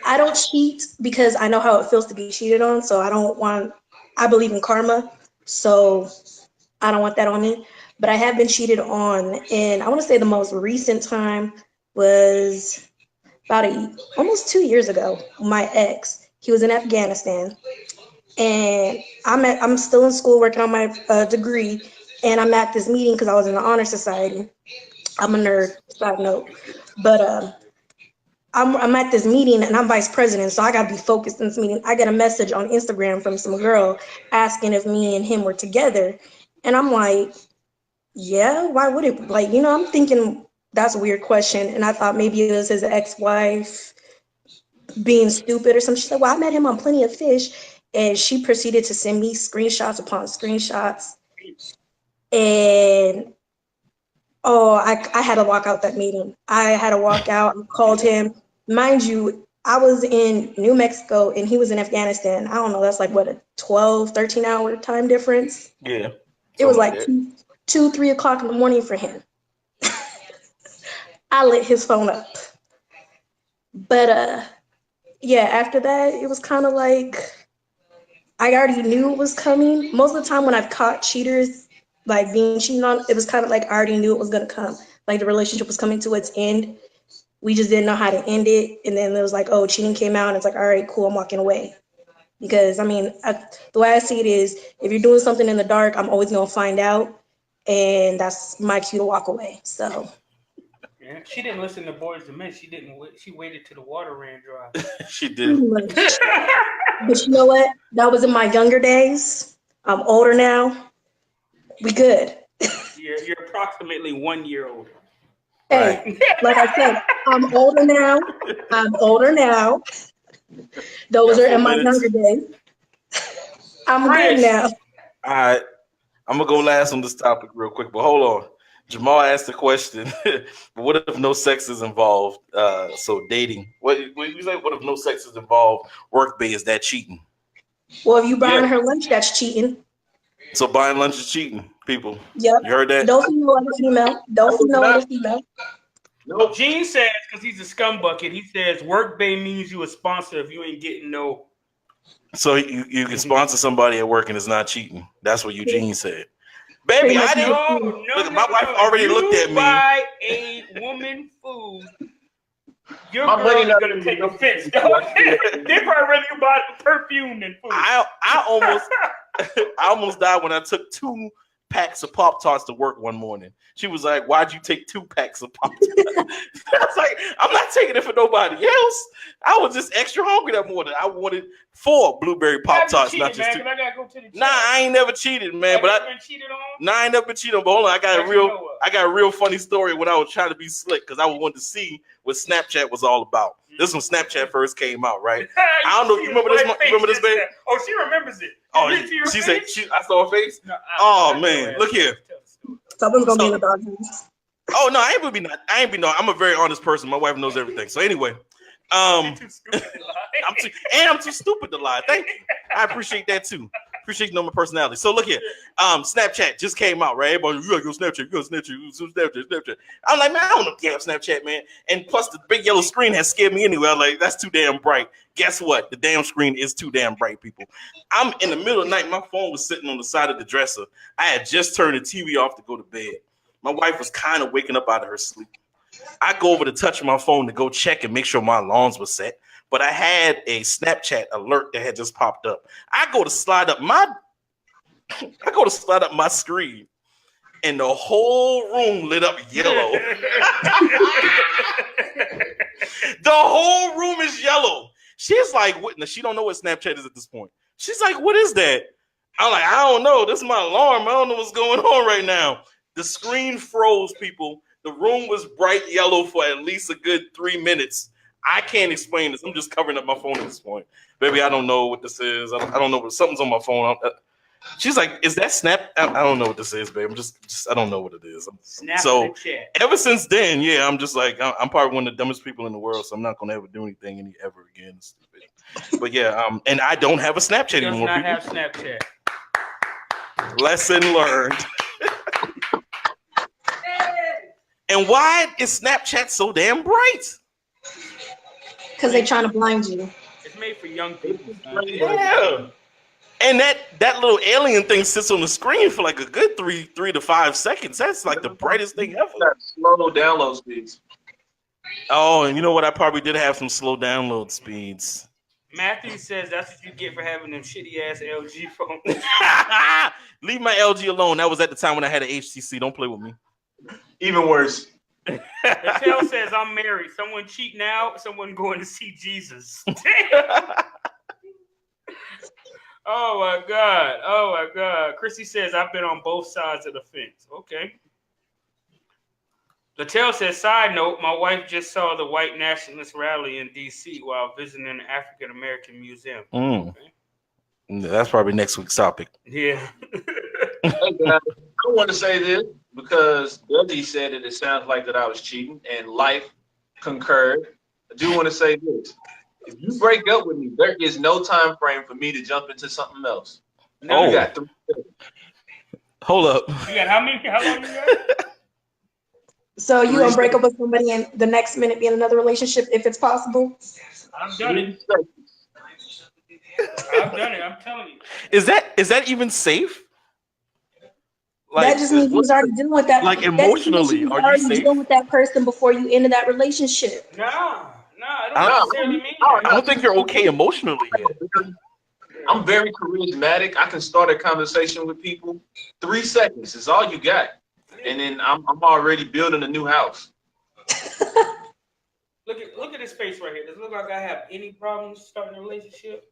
I don't cheat because I know how it feels to be cheated on. So I believe in karma. So I don't want that on me. But I have been cheated on. And I want to say the most recent time was about almost 2 years ago. My ex, he was in Afghanistan. And I'm still in school working on my degree. And I'm at this meeting because I was in the honor society. I'm a nerd, side note. But I'm at this meeting and I'm vice president, so I gotta be focused in this meeting. I get a message on Instagram from some girl asking if me and him were together. And I'm like, Yeah, why would it? Like, I'm thinking that's a weird question. And I thought maybe it was his ex-wife being stupid or something. She said, well, I met him on Plenty of Fish. And she proceeded to send me screenshots upon screenshots. And I had to walk out that meeting. I had to walk out and called him. Mind you, I was in New Mexico and he was in Afghanistan. I don't know, that's like what, a 12, 13-hour time difference? Yeah. It was like that. 2, 3 o'clock in the morning for him. I lit his phone up. But yeah, after that, it was kind of like I already knew it was coming. Most of the time when I've caught cheaters like being cheated on, it was kind of like I already knew it was gonna come. Like the relationship was coming to its end. We just didn't know how to end it. And then it was like, oh, cheating came out, and it's like, all right, cool, I'm walking away. Because I mean, the way I see it is, if you're doing something in the dark, I'm always gonna find out, and that's my cue to walk away. So. Yeah, she didn't listen to Boys to Men. She didn't. She waited till the water ran dry. She did. But you know what? That was in my younger days. I'm older now. We good. You're approximately 1 year old. Hey, like I said, I'm older now. Those are in my younger days. I'm good now. All right. I'm going to go last on this topic real quick, but hold on. Jamal asked the question, what if no sex is involved? So dating. What you say? What if no sex is involved? Work bay, is that cheating? Well, if you buying her lunch, that's cheating. So buying lunch is cheating, people. Yep. You heard that? Don't know other female. Don't know other female. No, Gene says, because he's a scumbucket, he says work bay means you a sponsor if you ain't getting no. So you can sponsor somebody at work and it's not cheating. That's what Eugene said. Baby, I didn't. Look, my wife already looked at me. Buy a woman food. Your girl is gonna take offense. They probably rather you buy perfume than food. I almost died when I took 2 packs of Pop-Tarts to work one morning. She was like, why'd you take 2 packs of Pop-Tarts? I was like, I'm not taking it for nobody else. I was just extra hungry that morning. I wanted 4 blueberry Pop-Tarts, not just 2. I gotta go to the nah, I ain't never cheated, man. But I ain't never been cheated on. But hold on, I got a real funny story when I was trying to be slick because I wanted to see what Snapchat was all about. This when Snapchat first came out, right? I don't know. You remember this? Remember this, babe? Oh, she remembers it. Oh, she said I saw her face. No, man, look here. Someone's gonna be in the doghouse. Oh no, I ain't be no. I'm a very honest person. My wife knows everything. So anyway, I'm too stupid to lie. Thank you. I appreciate that too. Appreciate you know my personality. So look here, Snapchat just came out, right? Everybody, you gotta go Snapchat, you gotta Snapchat. I'm like, man, I don't know damn Snapchat, man. And plus the big yellow screen has scared me anyway. I'm like, that's too damn bright. Guess what? The damn screen is too damn bright, people. I'm in the middle of the night. My phone was sitting on the side of the dresser. I had just turned the TV off to go to bed. My wife was kind of waking up out of her sleep. I go over to touch my phone to go check and make sure my alarms were set. But I had a Snapchat alert that had just popped up. I go to slide up my screen, and the whole room lit up yellow. The whole room is yellow. She's like, what? Now, she don't know what Snapchat is at this point. She's like, what is that? I'm like, I don't know. This is my alarm. I don't know what's going on right now. The screen froze, people. The room was bright yellow for at least a good 3 minutes. I can't explain this. I'm just covering up my phone at this point. Baby, I don't know what this is. I don't know. Something's on my phone. She's like, is that Snap? I don't know what this is, babe. I don't know what it is. So ever since then, yeah, I'm just like, I'm probably one of the dumbest people in the world, so I'm not going to ever do anything ever again. But yeah, and I don't have a Snapchat anymore. Does not have Snapchat. Lesson learned. And why is Snapchat so damn bright? Because they're trying to blind you. It's made for young people. Yeah. And that little alien thing sits on the screen for like a good 3 to 5 seconds. That's like the brightest thing ever. Slow download speeds. Oh, and you know what? I probably did have some slow download speeds. Matthew says that's what you get for having them shitty ass LG phones. Leave my LG alone. That was at the time when I had an HTC. Don't play with me. Even worse. Michelle says I'm married. Someone cheat now. Someone going to see Jesus. Oh my God. Oh my God. Chrissy says I've been on both sides of the fence. Okay. Latel says, side note, my wife just saw the white nationalist rally in D.C. while visiting an African American museum. Okay. That's probably next week's topic. Yeah. Hey guys, I want to say this because Dudley said it sounds like that I was cheating, and life concurred. I do want to say this. If you break up with me, there is no time frame for me to jump into something else. No. You got 3 seconds. Hold up. You got how many? How long you got? So you gonna break up with somebody and the next minute be in another relationship if it's possible? I've done it. 3 seconds. I've done it. I'm telling you. Is that even safe? That just means you was already dealing with that. Like that just means emotionally, you was are you already safe? dealing with that person before you ended that relationship. Nah, it I don't don't- necessarily mean I that. don't think you're okay emotionally yet. I'm very charismatic. I can start a conversation with people. 3 seconds is all you got, and then I'm already building a new house. Look at his face right here. Does it look like I have any problems starting a relationship?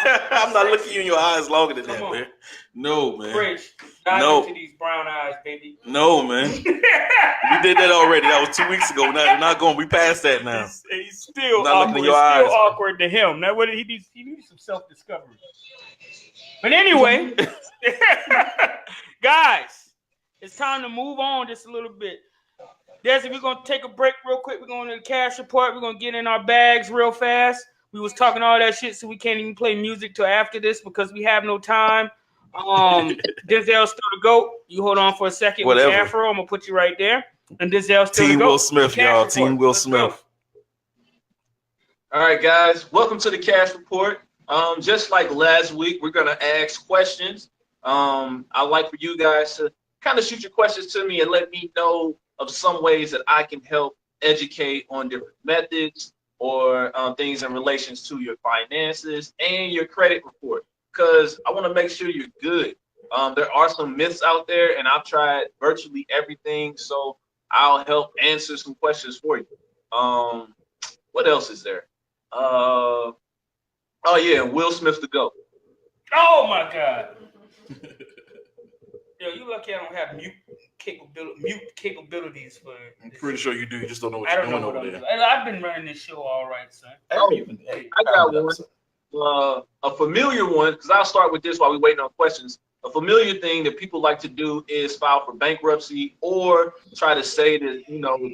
I'm not looking you in your eyes longer than Come that, on. man. No, man. Bridge, dive No. into these brown eyes, baby. No, man. We did that already. That was 2 weeks ago. We're not going. We passed that now. He's still I'm not looking awkward. in It's your still eyes, man. awkward to him. Now, what he needs some self-discovery. But anyway, guys, it's time to move on just a little bit. Desi, we're gonna take a break real quick. We're going to the cash report. We're gonna get in our bags real fast. We was talking all that shit, so we can't even play music till after this because we have no time. Denzel's still the GOAT. You hold on for a second. Whatever. With Afro, I'm gonna put you right there. And Denzel's still Team the GOAT. Will Smith, Cash y'all. report. Team Will Let's go. Smith. All right, guys, welcome to the cash report. Just like last week, we're gonna ask questions. I'd like for you guys to kind of shoot your questions to me and let me know of some ways that I can help educate on different methods or things in relations to your finances and your credit report, because I want to make sure you're good. There are some myths out there, and I've tried virtually everything, so I'll help answer some questions for you. What else is there? Oh yeah, Will Smith to go. Oh my God. Yo, you lucky I don't have mute capabilities for I'm this pretty shit. sure you do. You just don't know what I you're don't know doing what over I'm there. doing. I've been running this show all right, son. I got one. A familiar one, because I'll start with this while we're waiting on questions. A familiar thing that people like to do is file for bankruptcy or try to say that,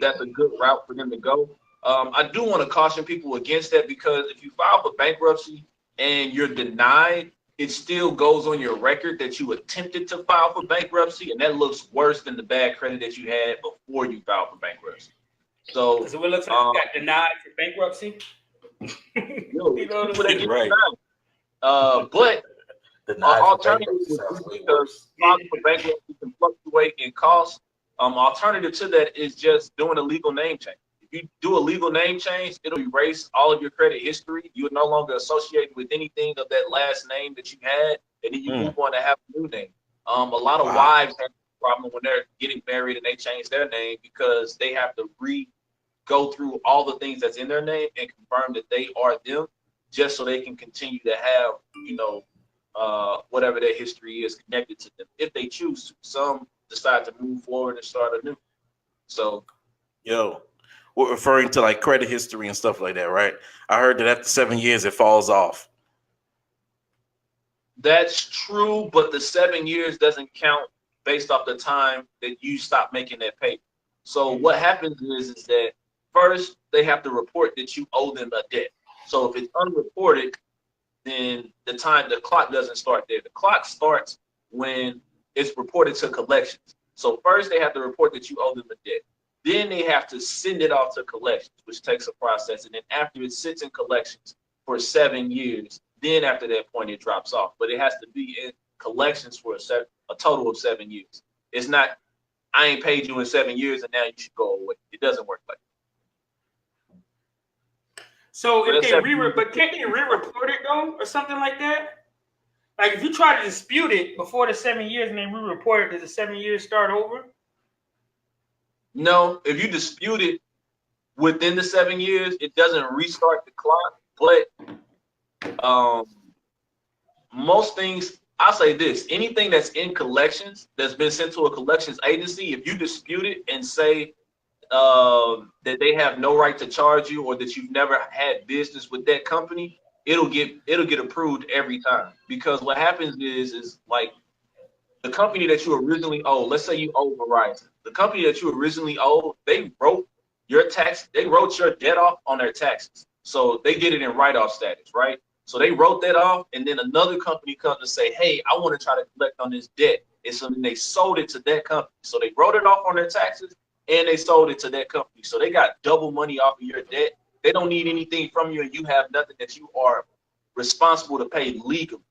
that's a good route for them to go. I do want to caution people against that, because if you file for bankruptcy and you're denied, it still goes on your record that you attempted to file for bankruptcy, and that looks worse than the bad credit that you had before you filed for bankruptcy. So it looks like you got denied for bankruptcy. people that get Right. denied. But alternative because filing for bankruptcy can fluctuate in cost. Alternative to that is just doing a legal name change. If you do a legal name change, it'll erase all of your credit history. You are no longer associated with anything of that last name that you had, and then you move on to have a new name. A lot of wives have a problem when they're getting married and they change their name, because they have to go through all the things that's in their name and confirm that they are them, just so they can continue to have, whatever their history is connected to them, if they choose to. Some decide to move forward and start anew. So, we're referring to like credit history and stuff like that, right? I heard that after 7 years it falls off. that's true, but the 7 years doesn't count based off the time that you stop making that payment. So what happens is that first they have to report that you owe them a debt. So if it's unreported, then the clock doesn't start there. The clock starts when it's reported to collections. So first they have to report that you owe them a debt. Then they have to send it off to collections, which takes a process. And then after it sits in collections for 7 years, then after that point it drops off. But it has to be in collections for a total of 7 years. It's not, I ain't paid you in 7 years and now you should go away. It doesn't work like that. So if they but can't they re-report it though, or something like that? Like if you try to dispute it before the 7 years and they re-report it, does the 7 years start over? No, if you dispute it within the 7 years, it doesn't restart the clock. But most things, I'll say this, anything that's in collections that's been sent to a collections agency, if you dispute it and say that they have no right to charge you or that you've never had business with that company, it'll get approved every time. Because what happens is like the company that you originally owe, let's say you owe Verizon, the company that you originally owe, they wrote your debt off on their taxes. So they get it in write-off status, right? So they wrote that off, and then another company comes and say, hey, I want to try to collect on this debt. And so then they sold it to that company. So they wrote it off on their taxes, and they sold it to that company. So they got double money off of your debt. They don't need anything from you, and you have nothing that you are responsible to pay legally.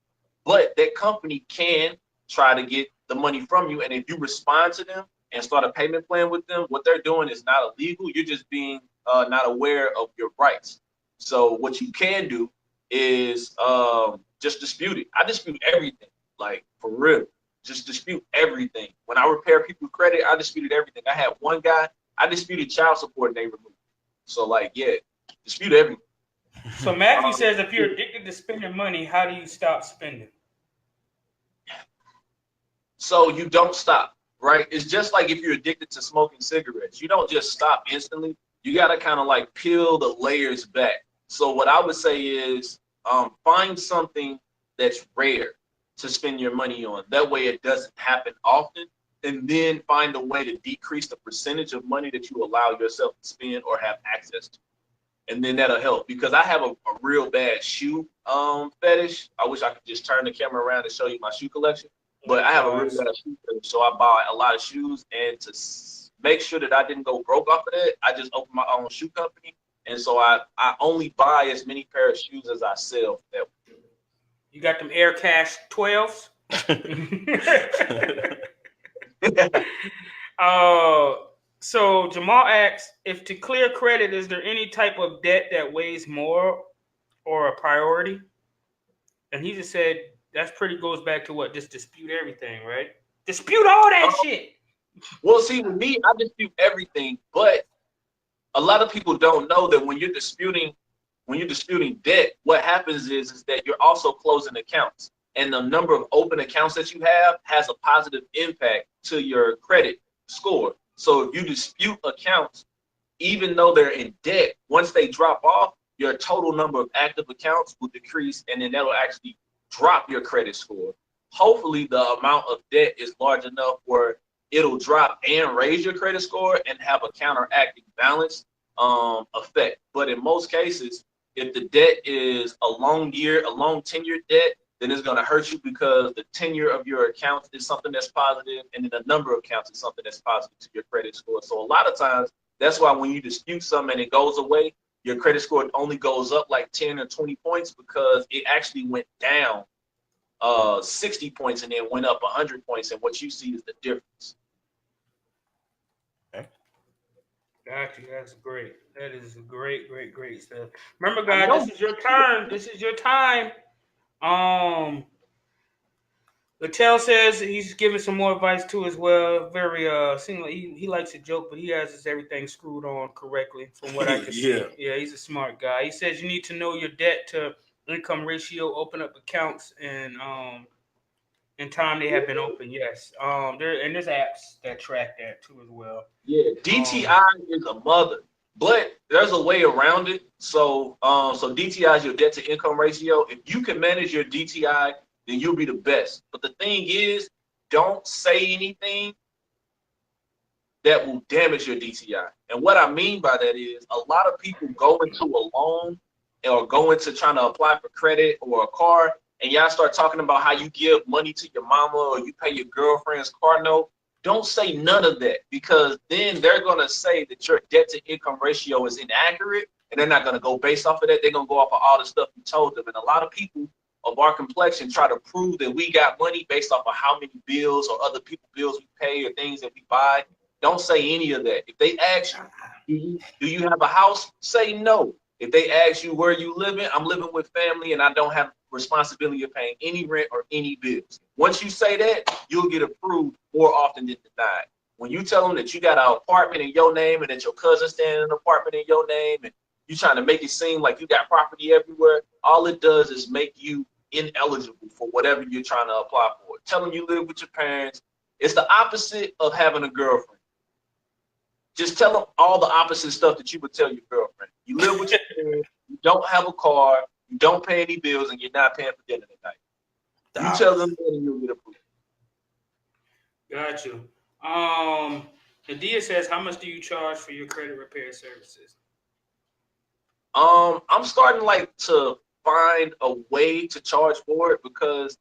But that company can try to get the money from you, and if you respond to them and start a payment plan with them, what they're doing is not illegal. You're just being not aware of your rights. So what you can do is just dispute it. I dispute everything, like for real. Just dispute everything. When I repair people's credit, I disputed everything. I had one guy, I disputed child support and they removed it. So like, yeah, dispute everything. So Matthew says if you're addicted to spending money, how do you stop spending? So you don't stop, right? It's just like if you're addicted to smoking cigarettes. You don't just stop instantly. You got to kind of like peel the layers back. So what I would say is find something that's rare to spend your money on. That way it doesn't happen often. And then find a way to decrease the percentage of money that you allow yourself to spend or have access to. And then that'll help, because I have a real bad shoe fetish. I wish I could just turn the camera around and show you my shoe collection. But I have a really bad shoe fetish, so I buy a lot of shoes. And to make sure that I didn't go broke off of that, I just opened my own shoe company. And so I only buy as many pair of shoes as I sell. You got them Air Cash 12s? So Jamal asks, if to clear credit, is there any type of debt that weighs more or a priority? And he just said that's pretty goes back to what? Just dispute everything, right? Dispute all that shit. Well, see, with me, I dispute everything, but a lot of people don't know that when you're disputing debt, what happens is that you're also closing accounts, and the number of open accounts that you have has a positive impact to your credit score. So if you dispute accounts, even though they're in debt, once they drop off, your total number of active accounts will decrease, and then that'll actually drop your credit score. Hopefully the amount of debt is large enough where it'll drop and raise your credit score and have a counteracting balance effect. But in most cases, if the debt is a long tenured debt, then it's going to hurt you, because the tenure of your accounts is something that's positive, and then the number of accounts is something that's positive to your credit score. So a lot of times, that's why when you dispute something and it goes away, your credit score only goes up like 10 or 20 points, because it actually went down 60 points and then went up 100 points, and what you see is the difference. Gotcha. That's great. That is great stuff. Remember, guys, this is your turn. This is your time. Littell says he's giving some more advice too as well. Very seems like he likes to joke, but he has everything screwed on correctly from what I can see. Yeah, he's a smart guy. He says you need to know your debt to income ratio, open up accounts, and in time they have been open. Yes. There's apps that track that too as well. Yeah, DTI is a mother, but there's a way around it. So DTI is your debt to income ratio. If you can manage your DTI, then you'll be the best. But the thing is, don't say anything that will damage your DTI. And what I mean by that is, a lot of people go into a loan or go into trying to apply for credit or a car, and y'all start talking about how you give money to your mama or you pay your girlfriend's car note. Don't say none of that, because then they're going to say that your debt to income ratio is inaccurate, and they're not going to go based off of that. They're going to go off of all the stuff you told them. And a lot of people of our complexion try to prove that we got money based off of how many bills or other people's bills we pay or things that we buy. Don't say any of that. If they ask you, do you have a house? Say no. If they ask you where you living, I'm living with family and I don't have responsibility of paying any rent or any bills. Once you say that, you'll get approved more often than denied. When you tell them that you got an apartment in your name and that your cousin's staying in an apartment in your name and you're trying to make it seem like you got property everywhere, all it does is make you ineligible for whatever you're trying to apply for. Tell them you live with your parents. It's the opposite of having a girlfriend. Just tell them all the opposite stuff that you would tell your girlfriend. You live with your parents, you don't have a car, you don't pay any bills, and you're not paying for dinner at night. You tell them that and you'll get approved. Got you. Nadia says, how much do you charge for your credit repair services? I'm starting to find a way to charge for it because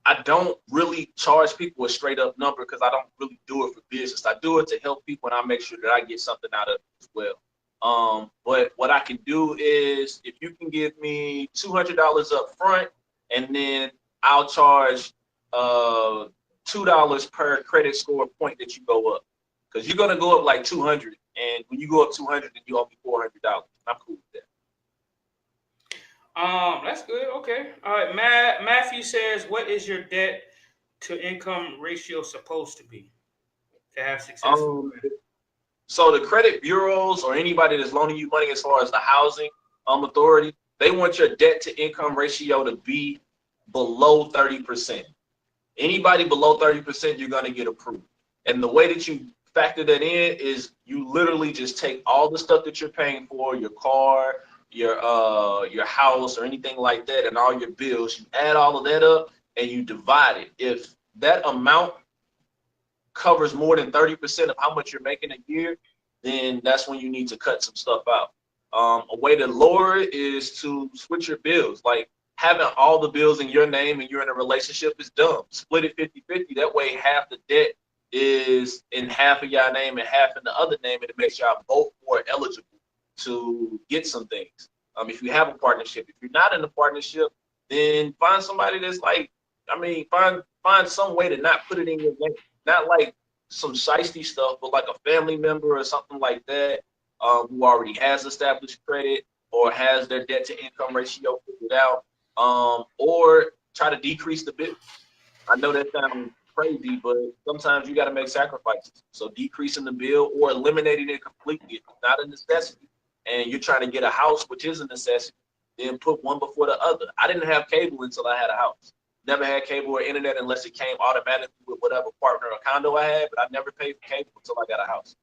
I don't really charge people a straight up number because I don't really do it for business. I do it to help people and I make sure that I get something out of it as well. But what I can do is if you can give me $200 up front and then I'll charge $2 per credit score point that you go up. Because you're going to go up like 200. And when you go up 200, then you owe me $400. I'm cool with that. That's good. Okay. All right. Matthew says, what is your debt to income ratio supposed to be to have success? So the credit bureaus or anybody that's loaning you money as far as the housing authority, they want your debt to income ratio to be below 30%. Anybody below 30%, you're going to get approved. And the way that you factor that in is you literally just take all the stuff that you're paying for, your car, your house or anything like that, and all your bills, you add all of that up and you divide it. If that amount covers more than 30% of how much you're making a year, then that's when you need to cut some stuff out. A way to lower it is to switch your bills. Like having all the bills in your name and you're in a relationship is dumb. Split it 50-50. That way half the debt is in half of your name and half in the other name, and it makes y'all both more eligible to get some things. If you have a partnership. If you're not in a partnership, then find somebody that's find some way to not put it in your name. Not like some shiesty stuff, but like a family member or something like that who already has established credit or has their debt to income ratio figured out, or try to decrease the bill. I know that sounds crazy, but sometimes you got to make sacrifices. So decreasing the bill or eliminating it completely if it's not a necessity, and you're trying to get a house, which is a necessity, then put one before the other. I didn't have cable until I had a house. Never had cable or internet unless it came automatically with whatever partner or condo I had, but I never paid for cable until I got a house.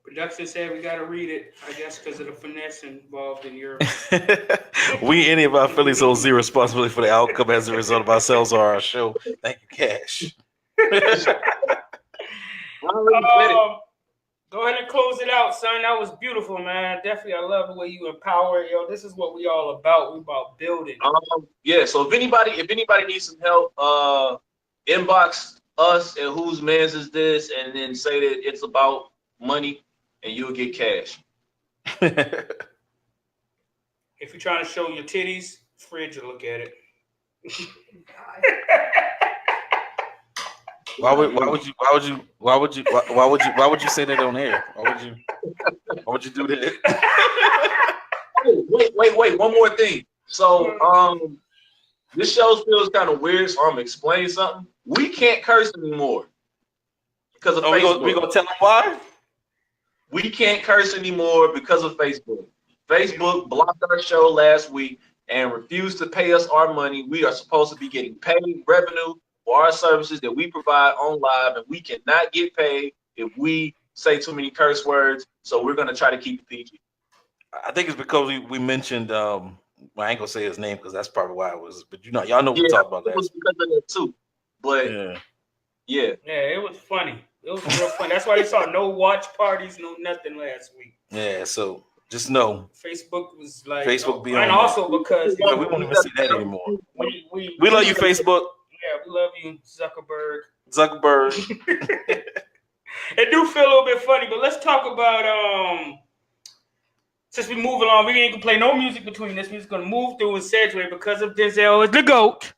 Production said we got to read it, I guess, because of the finesse involved in your... Any of our affiliates hold zero responsibility for the outcome as a result of ourselves or our show. Thank you, Cash. Go ahead and close it out, son. That was beautiful, man. Definitely, I love the way you empower. This is what we all about. We about building. Yeah. So if anybody needs some help, inbox us at Whose Mans Is This, and then say that it's about money, and you'll get cash. If you're trying to show your titties, Fridge will look at it. Why would you say that on air? Why would you do that? Wait, one more thing. So this show feels kind of weird, so I'm gonna explain something. We can't curse anymore because of Facebook. We gonna tell them why? We can't curse anymore because of Facebook. Facebook blocked our show last week and refused to pay us our money. We are supposed to be getting paid revenue for our services that we provide on live, and we cannot get paid if we say too many curse words. So we're going to try to keep it PG. I think it's because we mentioned, well, I ain't going to say his name because that's probably why it was, but y'all know what we talked about that. It was because of that too. But yeah, it was funny. It was real funny. That's why they saw no watch parties, no nothing last week. Yeah, so just know Facebook was like, and also because we won't even see that anymore. We love you, Facebook. Yeah, we love you, Zuckerberg. It do feel a little bit funny, but let's talk about since we move along, we ain't gonna play no music between this. We're just gonna move through and segue because of Denzel is the GOAT.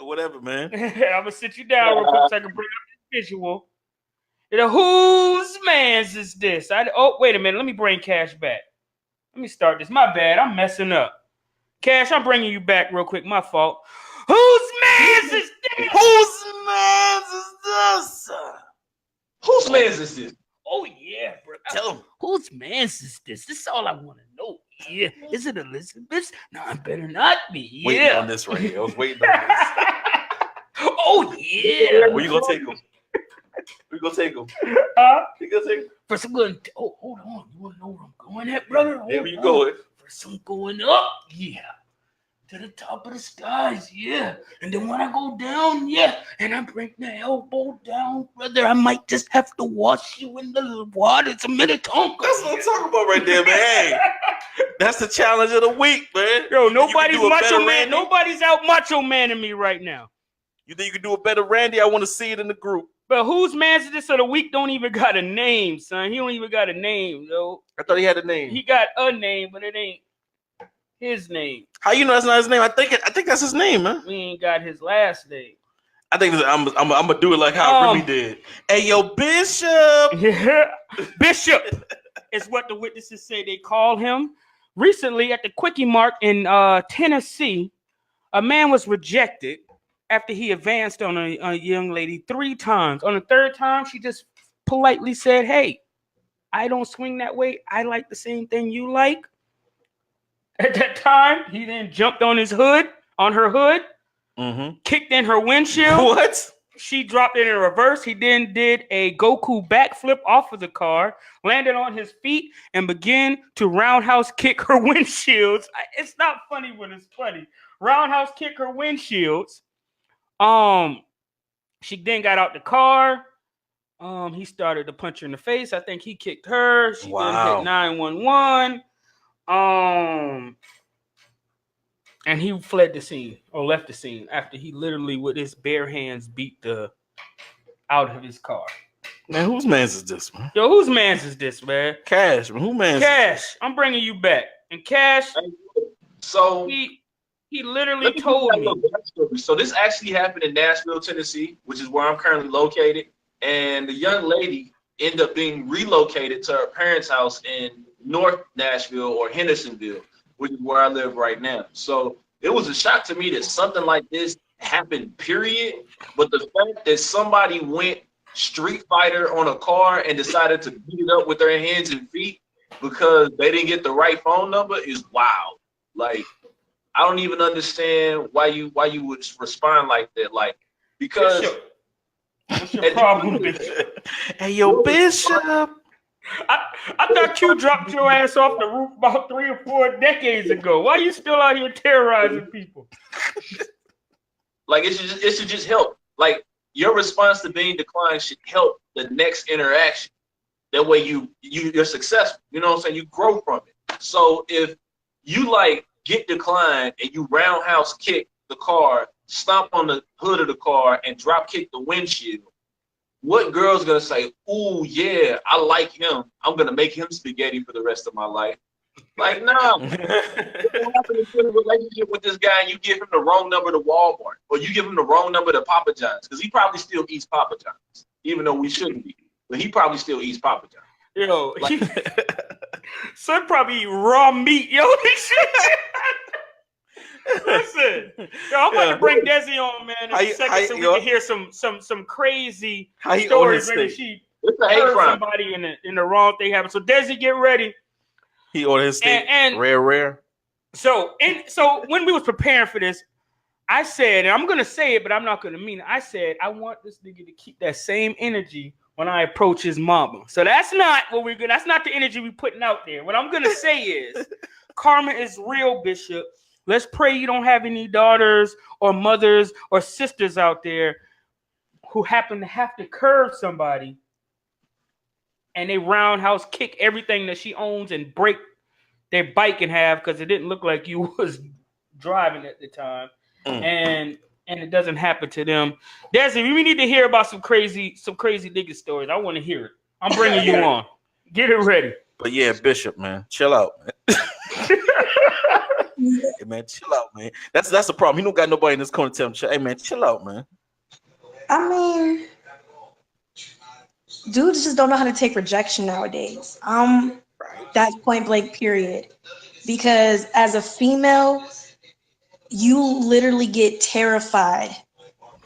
Whatever, man. I'm gonna sit you down real quick so I can bring up this visual. Whose man's is this? Wait a minute. Let me bring Cash back. Let me start this. My bad. I'm messing up. Cash, I'm bringing you back real quick. My fault. Whose man's is this? Whose man's is this? Whose man's is this? Oh, yeah, bro. Tell him. Whose man's is this? This is all I want to no. Yeah. Is it Elizabeth? No, I better not be. Yeah. Waiting on this right here. I was waiting on this. Oh, yeah. Where you gonna take him? We gonna take him. You gonna take him? First, I'm going. Oh, hold on. You want to know where I'm going at, brother? Yeah, where you going? First, I'm going up. Yeah. To the top of the skies, yeah. And then when I go down, yeah, and I bring the elbow down, brother, I might just have to wash you in the water. It's a Minnetonka. That's what I'm talking about right there, man. Hey, that's the challenge of the week, man. Yo, nobody's macho man. Nobody's out macho manning me right now. You think you can do a better Randy? I want to see it in the group. But whose man's this of the week don't even got a name, son. He don't even got a name, yo. I thought he had a name. He got a name, but it ain't his name. How you know that's not his name? I think that's his name, man. We ain't got his last name. I think I'm gonna do it like how Remy did. Hey, yo, Bishop. Yeah, Bishop is what the witnesses say they call him. Recently, at the Quickie Mart in Tennessee, a man was rejected after he advanced on a young lady 3 times. On the 3rd time, she just politely said, "Hey, I don't swing that way. I like the same thing you like." At that time, he then jumped on her hood, kicked in her windshield. What? She dropped it in reverse. He then did a Goku backflip off of the car, landed on his feet, and began to roundhouse kick her windshields. It's not funny when it's funny. Roundhouse kick her windshields. She then got out the car. He started to punch her in the face. I think he kicked her. She then hit 911. And he fled the scene or left the scene after he literally with his bare hands beat the out of his car. Man, whose man's is this, man? Yo, whose man's is this, man? Cash, man. Who man's? Cash, I'm bringing you back. And Cash, So he literally told me. So this actually happened in Nashville, Tennessee, which is where I'm currently located. And the young lady ended up being relocated to her parents' house in North Nashville or Hendersonville, which is where I live right now. So it was a shock to me that something like this happened, period. But the fact that somebody went Street Fighter on a car and decided to beat it up with their hands and feet because they didn't get the right phone number is wild. Like, I don't even understand why you would respond like that. Like, because what's your problem, Bishop? Hey, yo, Bishop. I thought Q dropped your ass off the roof about 3 or 4 decades ago. Why are you still out here terrorizing people? Like, it should just help. Like, your response to being declined should help the next interaction. That way you're successful. You know what I'm saying? You grow from it. So if you like get declined and you roundhouse kick the car, stomp on the hood of the car, and drop kick the windshield, what girl's gonna say, "Ooh, yeah, I like him. I'm gonna make him spaghetti for the rest of my life"? Like, nah. What happens if you're in a relationship with this guy and you give him the wrong number to Walmart, or you give him the wrong number to Papa John's, because he probably still eats Papa John's, even though we shouldn't be, but he probably still eats Papa John's. Yo, son probably eat raw meat. Yo, this shit. Listen, yo, I'm about to bring Desi on, man, in a second, so we can hear some crazy stories. Maybe she heard somebody in the wrong thing happen. So Desi, get ready. He ordered his steak and rare. So when we was preparing for this, I said, and I'm gonna say it, but I'm not gonna mean it. I said I want this nigga to keep that same energy when I approach his mama. So that's not what we're gonna. That's not the energy we putting out there. What I'm gonna say is, karma is real, Bishop. Let's pray you don't have any daughters or mothers or sisters out there who happen to have to curve somebody and they roundhouse kick everything that she owns and break their bike in half because it didn't look like you was driving at the time. And it doesn't happen to them. Desi, we need to hear about some crazy nigga stories. I want to hear it. I'm bringing you on. Get it ready. But yeah, Bishop, man, chill out, man. Hey, man, chill out, man. That's the problem. He don't got nobody in this corner to tell him, hey, man, chill out, man. I mean, dudes just don't know how to take rejection nowadays. That's point blank, period. Because as a female, you literally get terrified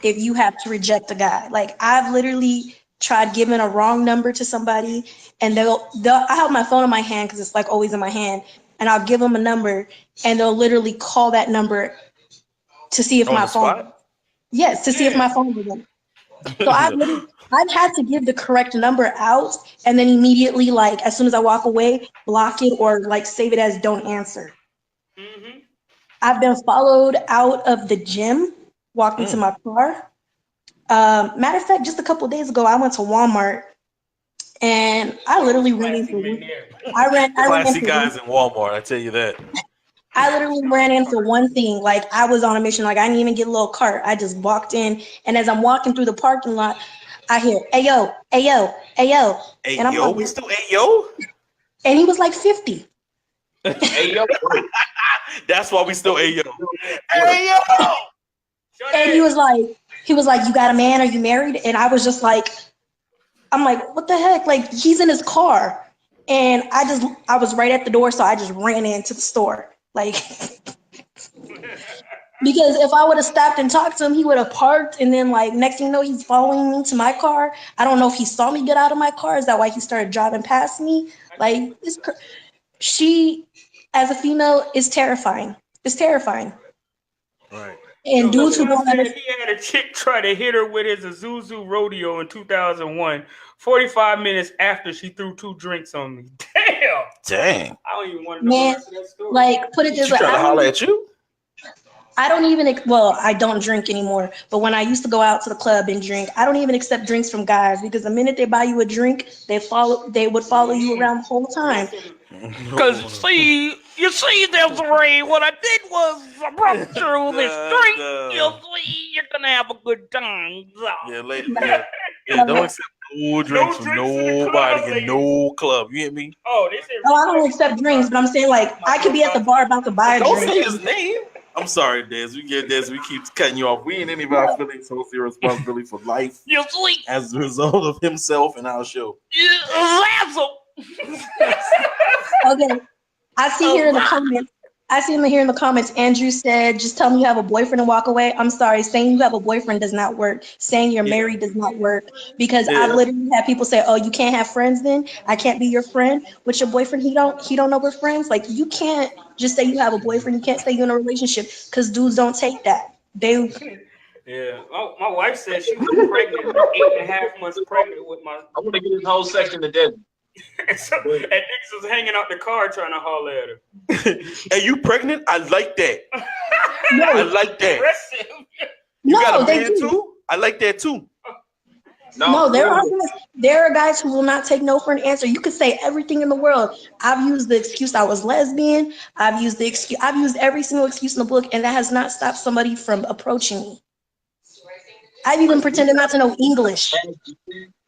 if you have to reject a guy. Like, I've literally tried giving a wrong number to somebody, and I have my phone in my hand because it's like always in my hand, and I'll give them a number, and they'll literally call that number to see if On my the phone. spot? Yes, to see if my phone was in. So I've had to give the correct number out, and then immediately, like as soon as I walk away, block it or like save it as don't answer. Mm-hmm. I've been followed out of the gym, walked into my car. Matter of fact, just a couple of days ago, I went to Walmart, and I literally ran Classy into. men there. I ran Classy into. guys in Walmart, I tell you that. I literally ran in for one thing. Like I was on a mission. Like I didn't even get a little cart. I just walked in, and as I'm walking through the parking lot, I hear "Ayo, ayo, ayo," Hey, and I'm yo, like, we still, hey, yo? and he was like 50. Hey, yo, That's why we still, hey, yo. Hey, yo! And he was like, "You got a man? Are you married?" And I was just like, I'm like, what the heck? Like he's in his car, and I was right at the door, so I just ran into the store, like. Because if I would have stopped and talked to him, he would have parked, and then like next thing you know, he's following me to my car. I don't know if he saw me get out of my car. Is that why he started driving past me? Like she, as a female, is terrifying. It's terrifying. Right. And dudes who Someone don't said understand. he had a chick try to hit her with his Azuzu rodeo in 2001, 45 minutes after she threw 2 drinks on me. Damn. Dang. I don't even want to know Man, the rest of that story. like put it She this way. trying to holler at you? I don't even, well, I don't drink anymore, but when I used to go out to the club and drink, I don't even accept drinks from guys because the minute they buy you a drink, they would follow you around the whole time. Because you see, Desiree, what I did was I brought you this drink. You see, you're going to have a good time. Yeah, lady. Yeah, don't accept no drinks from drinks in the nobody club, in no club. You hear me? Oh, they said. No, I don't accept drinks, but I'm saying like I could be at the bar about to buy a Don't drink. say his name. I'm sorry, Des. We keep cutting you off. We ain't any of our feelings hold your responsibility for life You see, as a result of himself and our show. Okay, I see here in the comments. I see him here in the comments. Andrew said, "Just tell me you have a boyfriend and walk away." I'm sorry, saying you have a boyfriend does not work. Saying you're married does not work because I've literally had people say, "Oh, you can't have friends then? I can't be your friend with your boyfriend. He don't know we're friends." Like you can't just say you have a boyfriend. You can't say you're in a relationship because dudes don't take that. They Yeah, my wife said she was pregnant, 8.5 months pregnant with my. I want to get this whole section to Desmond. So, and niggas was hanging out the car trying to holler at her. Hey, you pregnant? I like that. I like that. Aggressive. You got a they man do. too? I like that too. No, there are guys who will not take no for an answer. You could say everything in the world. I've used the excuse I was lesbian. I've used every single excuse in the book, and that has not stopped somebody from approaching me. I've even pretended not to know English.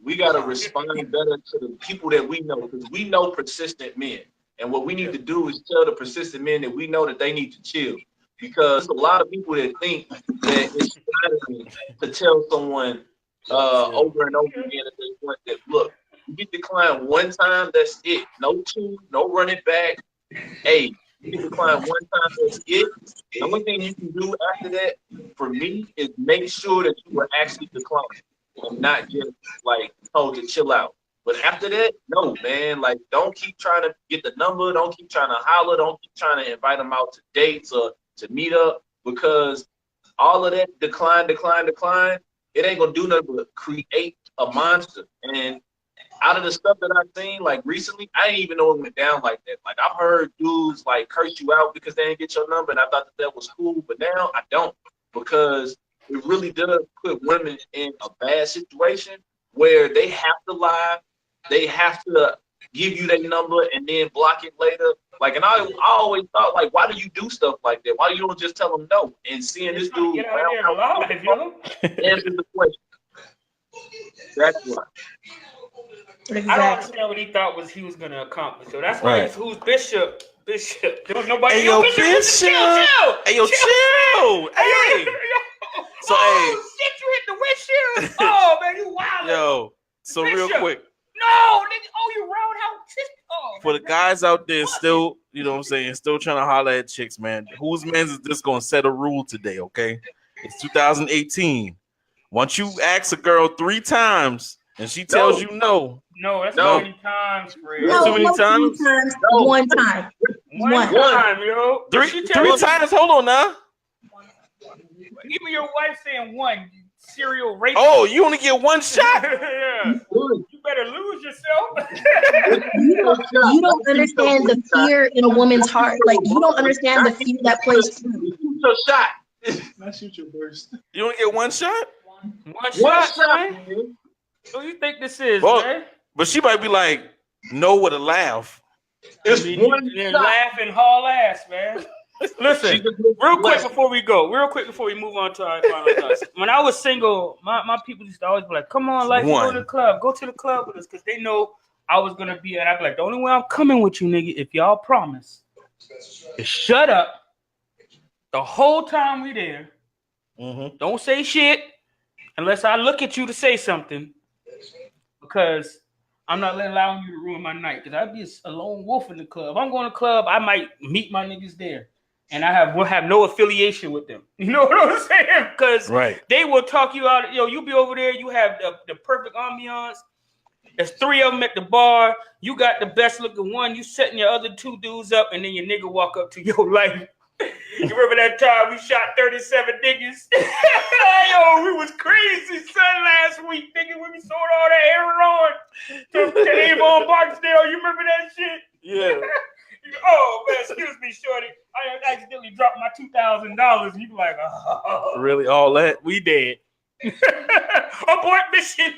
We got to respond better to the people that we know because we know persistent men. And what we need to do is tell the persistent men that we know that they need to chill. Because a lot of people that think that it's flattering to tell someone over and over again that they want that. Look, you get declined one time, that's it. No two, no running back. Hey, you get declined one time, that's it. The only thing you can do after that, for me, is make sure that you were actually declined and not just like told to chill out. But after that, no, man. Like, don't keep trying to get the number. Don't keep trying to holler. Don't keep trying to invite them out to dates or to meet up because all of that decline, it ain't gonna do nothing but create a monster. And out of the stuff that I've seen, like recently, I didn't even know it went down like that. Like I've heard dudes like curse you out because they didn't get your number, and I thought that was cool, but now I don't because it really does put women in a bad situation where they have to lie, they have to give you their number and then block it later. Like, and I always thought, like, why do you do stuff like that? Why you don't just tell them no? And seeing this dude Get out here alive, yo. answers the question. That's why. I don't understand what he thought he was gonna accomplish. So that's why he's who's Bishop. There was nobody. Hey, yo, Bishop. Chill. Hey, yo, chill. Hey. So, hey. Shit, you hit the windshield. Oh, man, you wild. Yo, so Bishop. real quick. No, nigga. Oh, you roundhouse. Oh, for the guys out there still, you know what I'm saying, still trying to holler at chicks, man. Whose man is this going to set a rule today, okay? It's 2018. Once you ask a girl 3 times and she tells you no. No, that's too many times, Fred. No, too many times? One time. One. time, yo. Three times. Hold on now. Even your wife saying one. Serial rape. Oh, you only get one shot. Yeah. You better lose yourself. You don't understand the fear in a woman's heart. Like, you don't understand the fear that plays through. Shoot your shot. Not shoot your burst. You only get one shot. One shot, man. Who you think this is, man? But she might be like, no with a laugh. It's one You're shot. laughing haul ass, man. Listen, real quick before we move on to our final thoughts. When I was single, my people used to always be like, come on, like, go to the club. Go to the club with us, because they know I was going to be, and I'd be like, the only way I'm coming with you, nigga, if y'all promise, is shut up the whole time we there. Mm-hmm. Don't say shit unless I look at you to say something, because I'm not allowing you to ruin my night, because I'd be a lone wolf in the club. If I'm going to the club, I might meet my niggas there, and will have no affiliation with them. You know what I'm saying? Because they will talk you out. Yo, you be over there, you have the perfect ambiance. There's 3 of them at the bar. You got the best looking one. You setting your other 2 dudes up, and then your nigga walk up to your life. You remember that time we shot 37 niggas? Yo, we was crazy, son, last week, nigga, when we sold all that Aaron to Avon Barksdale. You remember that shit? Yeah. Oh, man, excuse me, shorty. I accidentally dropped my $2,000. And you be like, oh. Really, all that? We dead. Abort mission.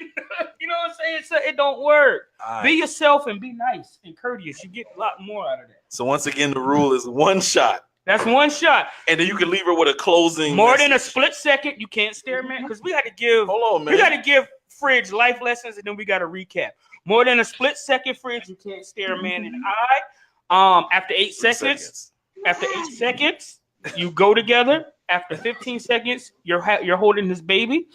You know what I'm saying? So it don't work. Be yourself and be nice and courteous. You get a lot more out of that. So once again, the rule is one shot. That's one shot. And then you can leave her with a closing more message. than a split second. You can't stare, man. Because we got to give. Hold on, man. We got to give Fridge life lessons, and then we got to recap. More than a split second, Fridge. You can't stare a man in the eye. After 8 seconds. After 8 seconds, you go together. After 15 seconds, you're holding this baby.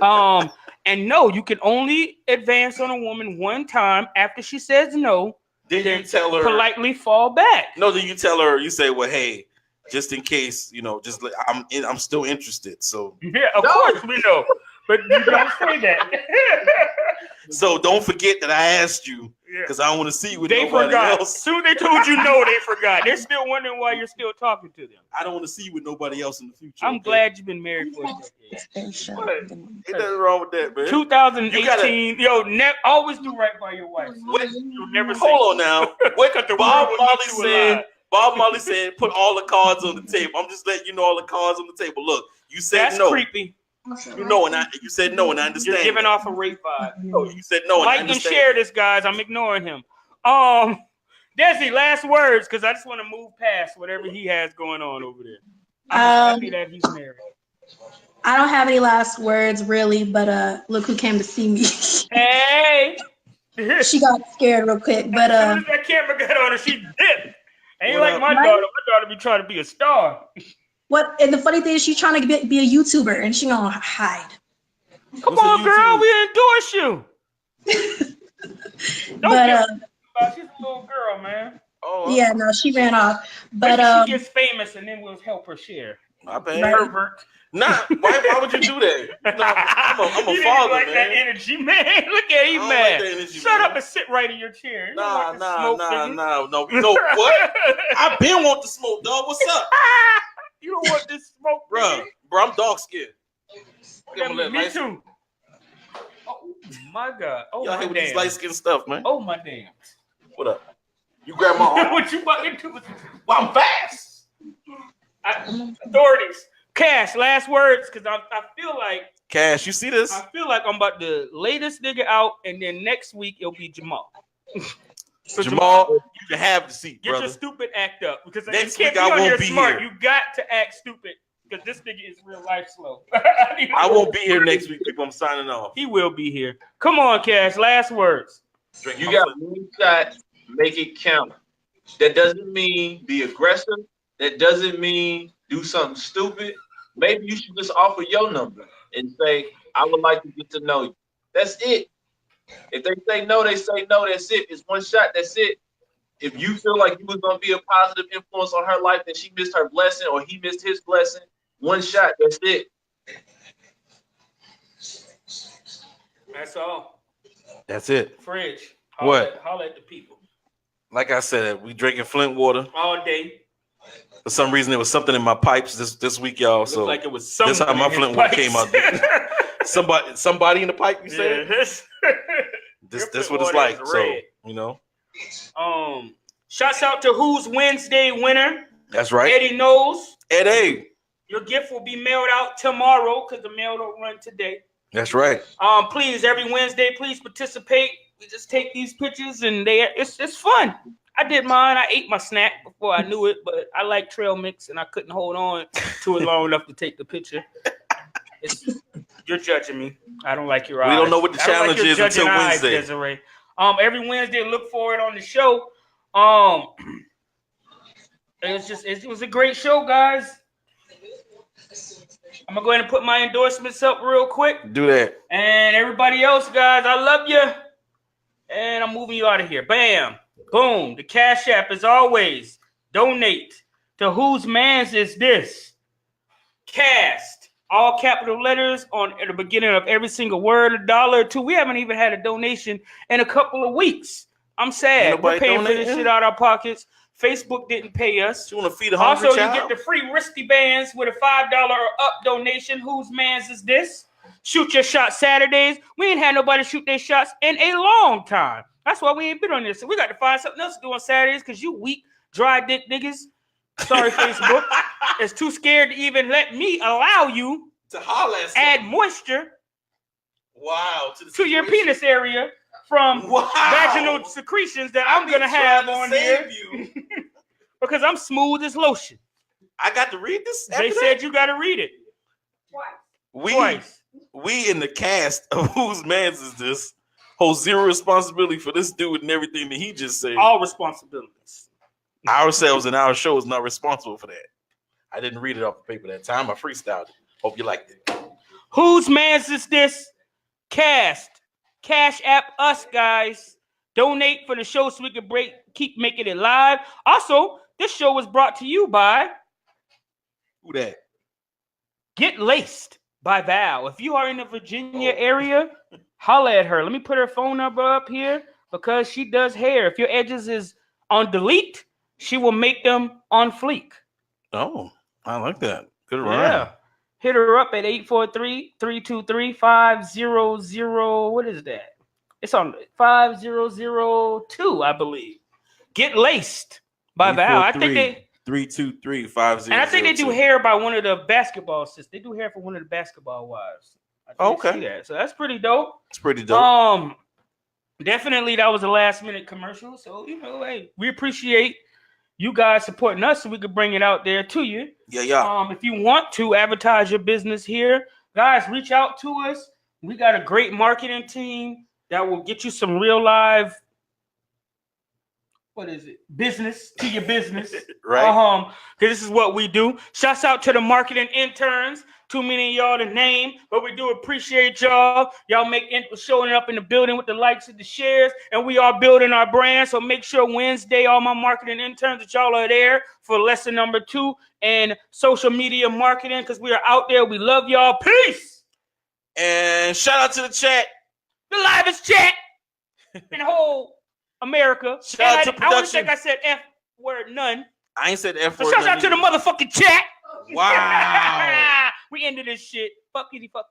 And no, you can only advance on a woman one time. After she says no, then you tell her politely fall back. No, then you tell her. You say, well, hey, just in case, just I'm still interested. So yeah, of course we know, but you don't say that. So don't forget that I asked you, because I don't want to see you with nobody else. As soon as they told you no, they forgot. They're still wondering why you're still talking to them. I don't want to see you with nobody else in the future. I'm glad you've been married for a decade. Ain't nothing wrong with that, man. 2018, always do right by your wife. You'll never say. Hold on now. What Bob Marley said, put all the cards on the table. I'm just letting you know all the cards on the table. Look, you said that's no. Creepy. You said no, and I understand. You're giving off a rape vibe. No, you said no, and I understand. And share this, guys. I'm ignoring him. Desi, last words, because I just want to move past whatever he has going on over there. I'm happy that he's married. I don't have any last words, really, but look who came to see me. Hey! She got scared real quick, but as soon as that camera got on her, she dipped. Ain't like my daughter. My daughter be trying to be a star. What? And the funny thing is, she's trying to be a YouTuber, and she gonna hide. Come on, girl, we endorse you. She's a little girl, man. Oh, yeah, no, she ran off. But she gets famous, and then we'll help her share. I bet. Pervert. Nah, why would you do that? I'm a father, like man. That energy, man. Look at him, man. Like Shut up and sit right in your chair. No. You know what? I been want to smoke, dog. What's up? You don't want this smoke, bro. I'm dark skinned. Me too. Oh my God. Oh y'all my hit with damn. this light skin stuff, man. Oh my damn. What up? You grab my arm. What you about to do? Well, I'm fast. Authorities. Cash, last words, because I feel like Cash, you see this? I feel like I'm about to lay this nigga out, and then next week it'll be Jamal. So Jamal, you can have the seat, get brother. your stupid act up, because next you can't week be I on won't here be smart. here. You got to act stupid, because this nigga is real life slow. I won't be here next week, people. I'm signing off. He will be here. Come on, Cash. Last words. You got one shot. Make it count. That doesn't mean be aggressive. That doesn't mean do something stupid. Maybe you should just offer your number and say, I would like to get to know you. That's it. If they say no, they say no. That's it. It's one shot. That's it. If you feel like you was going to be a positive influence on her life and she missed her blessing or he missed his blessing, one shot. That's it. That's all. That's it. Fridge. What? Holla at the people. Like I said, we drinking Flint water all day. For some reason, there was something in my pipes this week, y'all. So like it was this something. How my Flint water came out. somebody in the pipe. You said this what it's like. So you know. Shouts out to Who's Wednesday winner. That's right. Eddie knows. Eddie. Your gift will be mailed out tomorrow because the mail don't run today. That's right. Please, every Wednesday, please participate. We just take these pictures and it's fun. I did mine. I ate my snack before I knew it, but I like trail mix and I couldn't hold on to it long enough to take the picture. You're judging me. I don't like your eyes. We don't know what the challenge is until Wednesday. Desiree. Every Wednesday, look for it on the show. It was a great show, guys. I'm gonna go ahead and put my endorsements up real quick. Do that. And everybody else, guys, I love you. And I'm moving you out of here. Bam. Boom. The Cash App, as always, donate to Whose Mans Is This? Cast. All capital letters at the beginning of every single word, $1 or $2. We haven't even had a donation in a couple of weeks. I'm sad. We're paying for this shit out of our pockets. Facebook didn't pay us. You want to feed a hungry child? You get the free wristy bands with a $5 or up donation. Whose mans is this? Shoot your shot Saturdays. We ain't had nobody shoot their shots in a long time. That's why we ain't been on this. So we got to find something else to do on Saturdays because you weak, dry dick niggas. Sorry, Facebook. It's too scared to even let me allow you to holler at add moisture to your penis area from vaginal secretions that I'm going to have on here because I'm smooth as lotion. I got to read this? They said you got to read it. Twice. We in the cast of Whose Mans Is This hold zero responsibility for this dude and everything that he just said. All responsibilities. Ourselves and our show is not responsible for that. I didn't read it off the paper that time. I freestyled it. Hope you liked it. Whose Mans Is This? Cast. Cash App us, guys. Donate for the show so we can keep making it live. Also, this show was brought to you by who that? Get Laced by Val. If you are in the Virginia area, holla at her. Let me put her phone number up here because she does hair. If your edges is on delete, she will make them on fleek. Oh, I like that. Good rhyme. Yeah. Hit her up at 843-323-500. What is that? It's on 5002, I believe. Get Laced by Val. I think they 323-500. And I think they do hair by one of the basketball sisters. They do hair for one of the basketball wives. Okay. That. So that's pretty dope. It's pretty dope. Definitely that was a last minute commercial. So, hey, we appreciate you guys supporting us so we could bring it out there to you. Yeah. If you want to advertise your business here, guys, reach out to us. We got a great marketing team that will get you some real live, business to your business. Right. Because this is what we do. Shouts out to the marketing interns. Too many of y'all to name, but we do appreciate y'all. Y'all showing up in the building with the likes and the shares, and we are building our brand. So make sure Wednesday, all my marketing interns, that y'all are there for lesson number 2 in social media marketing because we are out there. We love y'all. Peace. And shout out to the chat. The livest chat in the whole America. Shout out to production. I don't think I said F word none. I ain't said F word. So shout out to the motherfucking chat. Wow. We ended this shit. Fuck kitty, fuck.